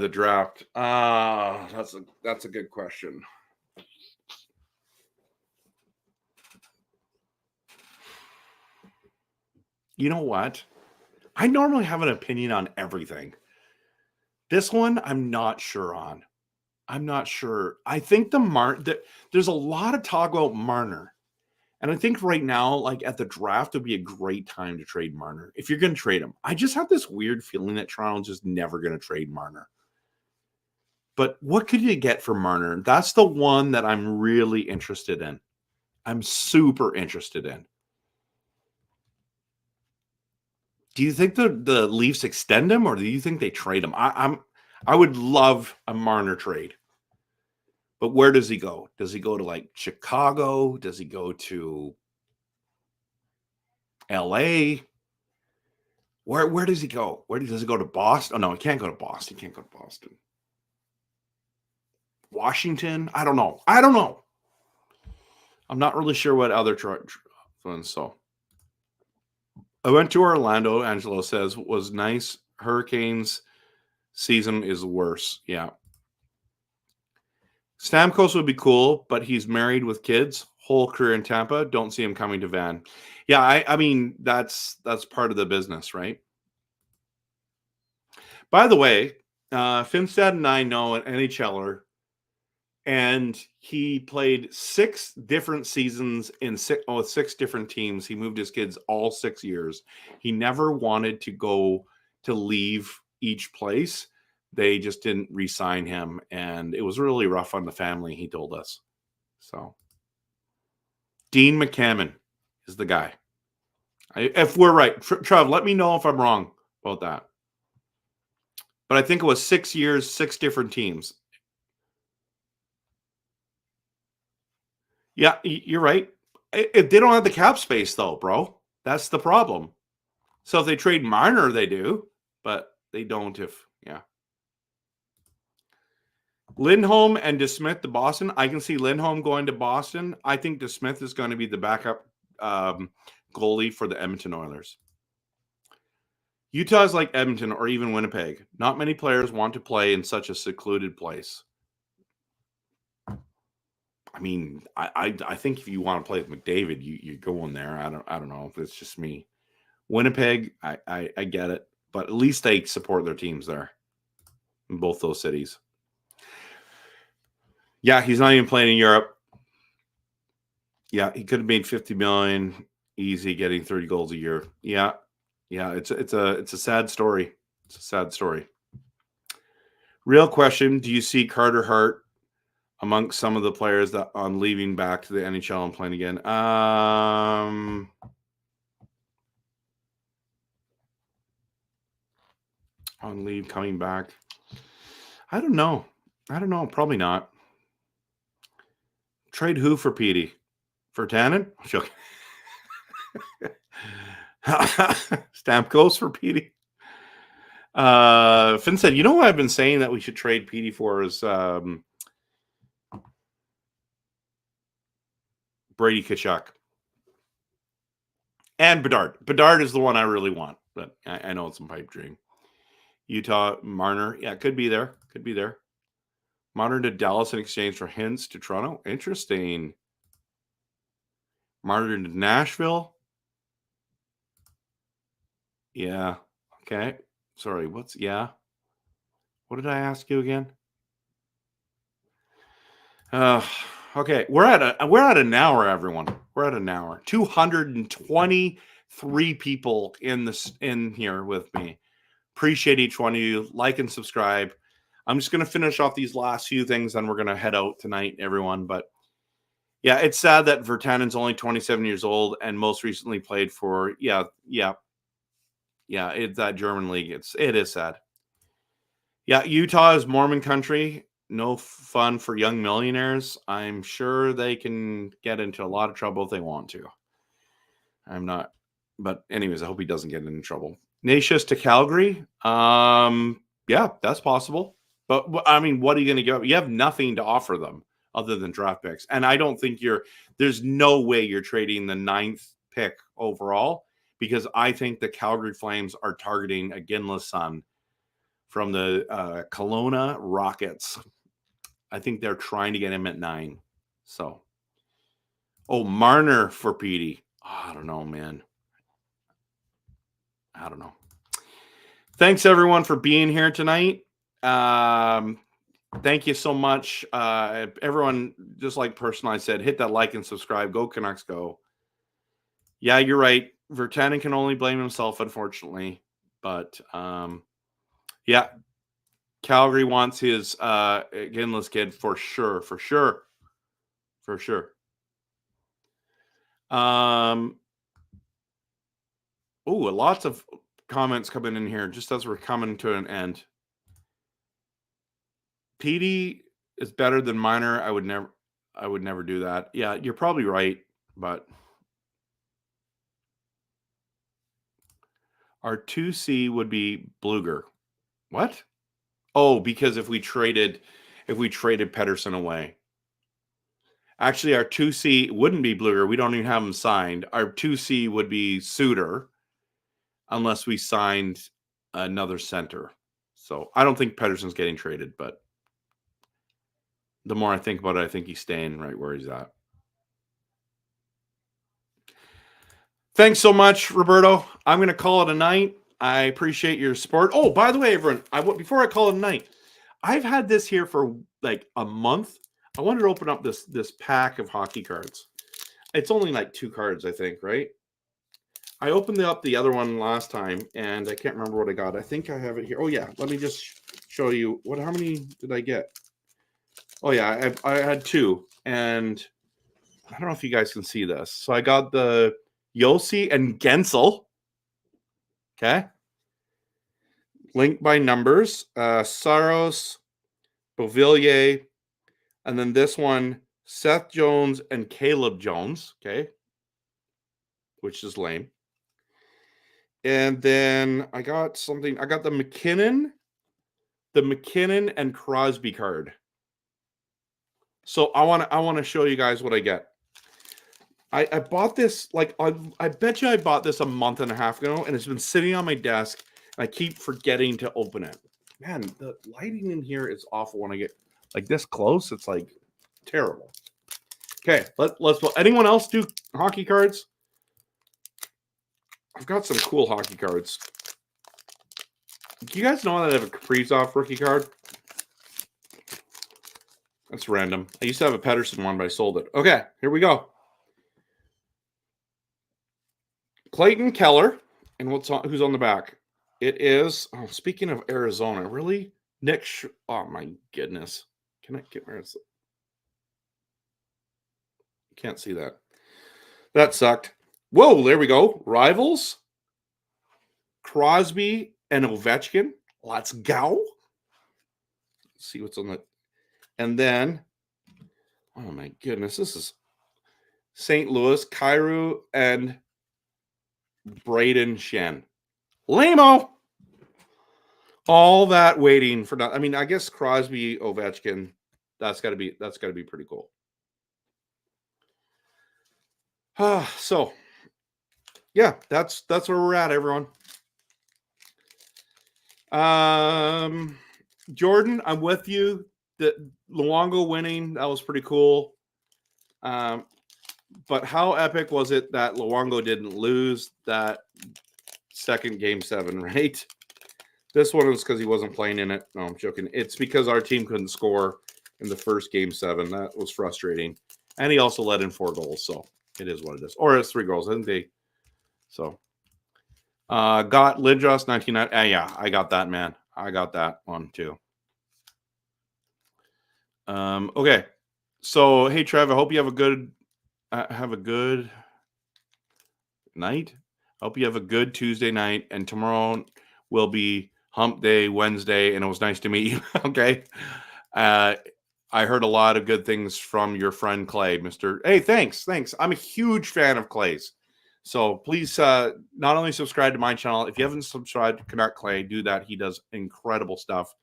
the draft? That's a good question. You know what? I normally have an opinion on everything. This one, I'm not sure on. I'm not sure. I think there's a lot of talk about Marner. And I think right now, like at the draft, would be a great time to trade Marner. If you're going to trade him. I just have this weird feeling that Toronto's just never going to trade Marner. But what could you get for Marner? That's the one that I'm really interested in. I'm super interested in. Do you think the Leafs extend him, or do you think they trade him? I would love a Marner trade. But where does he go? Does he go to like Chicago? Does he go to LA? Where does he go? Does he go to Boston? Oh no, he can't go to Boston. He can't go to Boston. Washington? I don't know. I'm not really sure what other ones. So I went to Orlando. Angelo says was nice. Hurricanes season is worse. Yeah. Stamkos would be cool, but he's married with kids, whole career in Tampa. Don't see him coming to Van. Yeah, I mean, that's part of the business, right? By the way, Finstad and I know an NHLer, and he played 6 different seasons in 6 different teams. He moved his kids all 6 years. He never wanted to leave each place. They just didn't re-sign him, and it was really rough on the family, he told us. So, Dean McCammon is the guy. If we're right, Trev, let me know if I'm wrong about that. But I think it was 6 years, 6 different teams. Yeah, you're right. If they don't have the cap space, though, bro, that's the problem. So if they trade Marner, they do, but they don't yeah. Lindholm and DeSmith to Boston. I can see Lindholm going to Boston. I think DeSmith is going to be the backup goalie for the Edmonton Oilers. Utah is like Edmonton or even Winnipeg. Not many players want to play in such a secluded place. I mean, I think if you want to play with McDavid, you go in there. I don't know if it's just me. Winnipeg, I get it, but at least they support their teams there in both those cities. Yeah, he's not even playing in Europe. Yeah, he could have made $50 million easy, getting 30 goals a year. Yeah, it's a sad story. It's a sad story. Real question: do you see Carter Hart amongst some of the players that on leaving back to the NHL and playing again? On leave, coming back. I don't know. Probably not. Trade who for Petey? For Tannen? Joking. Stamkos for Petey. Finn said, you know what I've been saying that we should trade Petey for is Brady Tkachuk. And Bedard. Bedard is the one I really want, but I know it's a pipe dream. Utah, Marner. Yeah, could be there. Marner to Dallas in exchange for Hintz to Toronto. Interesting. Marner to Nashville. Yeah. Okay. Sorry. What did I ask you again? Okay. We're at an hour, everyone. We're at an hour. 223 people in here with me. Appreciate each one of you. Like and subscribe. I'm just going to finish off these last few things, and we're going to head out tonight, everyone. But yeah, it's sad that Virtanen's only 27 years old and most recently played for it's that German league. It is sad. Yeah, Utah is Mormon country. No fun for young millionaires. I'm sure they can get into a lot of trouble if they want to. I'm not. But anyways, I hope he doesn't get into trouble. Nacius to Calgary. Yeah, that's possible. But I mean, what are you going to give up? You have nothing to offer them other than draft picks. And I don't think there's no way you're trading the 9th pick overall, because I think the Calgary Flames are targeting a Ginla's son from the Kelowna Rockets. I think they're trying to get him at 9. So, Marner for Petey. I don't know, man. I don't know. Thanks, everyone, for being here tonight. Thank you so much. Everyone, just like Personalized said, hit that like and subscribe. Go Canucks, go. Yeah, you're right. Virtanen can only blame himself, unfortunately. But, yeah, Calgary wants his Ginla's kid for sure. Lots of comments coming in here just as we're coming to an end. Petey is better than Minor. I would never do that. Yeah, you're probably right, but our 2C would be Bluger. What? Oh, because if we traded Pettersson away. Actually, our 2C wouldn't be Bluger. We don't even have him signed. Our 2C would be Suter, unless we signed another center. So I don't think Pettersson's getting traded, but the more I think about it, I think he's staying right where he's at. Thanks so much, Roberto. I'm going to call it a night. I appreciate your support. Oh, by the way, everyone, before I call it a night, I've had this here for like a month. I wanted to open up this pack of hockey cards. It's only like 2 cards, I think, right? I opened up the other one last time, and I can't remember what I got. I think I have it here. Oh, yeah. Let me just show you. How many did I get? Oh, yeah. I had 2, and I don't know if you guys can see this. So I got the Yossi and Guentzel. Okay. Linked by numbers. Saros, Beauvillier, and then this one, Seth Jones and Caleb Jones. Okay. Which is lame. And then I got something. I got the McKinnon and Crosby card. So I want to show you guys what I get. I bought this, like, I bet you I bought this a month and a half ago, and it's been sitting on my desk, and I keep forgetting to open it. Man, the lighting in here is awful when I get like this close. It's like terrible. Okay, let's. Anyone else do hockey cards? I've got some cool hockey cards. Do you guys know that I have a Kaprizov rookie card? That's random. I used to have a Pettersson one, but I sold it. Okay, here we go. Clayton Keller, and who's on the back? It is. Oh, speaking of Arizona, really? Oh my goodness! Can I get where? Can't see that. That sucked. Whoa, there we go. Rivals, Crosby and Ovechkin. Let's go. Let's see what's on the. And then, oh my goodness, this is St. Louis, Kyrou, and Braden Shen. Lame-o. All that waiting for that. I mean, I guess Crosby, Ovechkin, that's gotta be pretty cool. So yeah, that's where we're at, everyone. Jordan, I'm with you. The Luongo winning, that was pretty cool. But how epic was it that Luongo didn't lose that second game 7, right? This one was because he wasn't playing in it. No, I'm joking. It's because our team couldn't score in the first game 7. That was frustrating. And he also let in 4 goals, so it is what it is. Or it's 3 goals, I think they. So, got Lidros 1990. Yeah, I got that, man. I got that one too. Okay. So, hey, Trev, I hope you have a good night. I hope you have a good Tuesday night. And tomorrow will be hump day, Wednesday, and it was nice to meet you. Okay. I heard a lot of good things from your friend Clay, Mr. Hey, thanks. I'm a huge fan of Clay's. So please not only subscribe to my channel, if you haven't subscribed to Canuck Clay, do that. He does incredible stuff.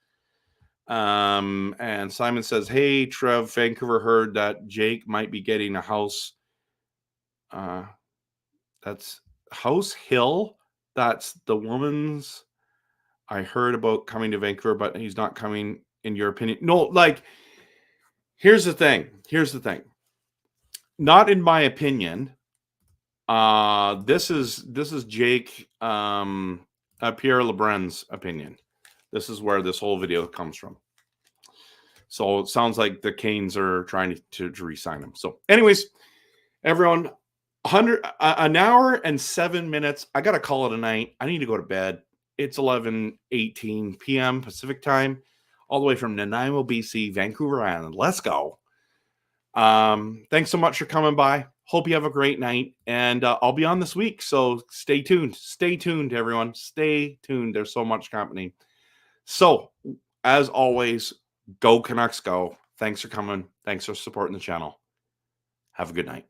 And Simon says, hey, Trev, Vancouver heard that Jake might be getting a house. That's House Hill. That's the woman's I heard about coming to Vancouver, but he's not coming, in your opinion. No, like, here's the thing. Not in my opinion. This is Jake Pierre Lebrun's opinion. This is where this whole video comes from. So it sounds like the Canes are trying to re-sign him. So anyways, everyone, an hour and 7 minutes. I gotta call it a night. I need to go to bed. It's 11:18 p.m. Pacific time, all the way from Nanaimo, BC, Vancouver Island. Let's go. Thanks so much for coming by. Hope you have a great night, and I'll be on this week, so stay tuned. Stay tuned, everyone. Stay tuned. There's so much happening. So, as always, go Canucks, go. Thanks for coming. Thanks for supporting the channel. Have a good night.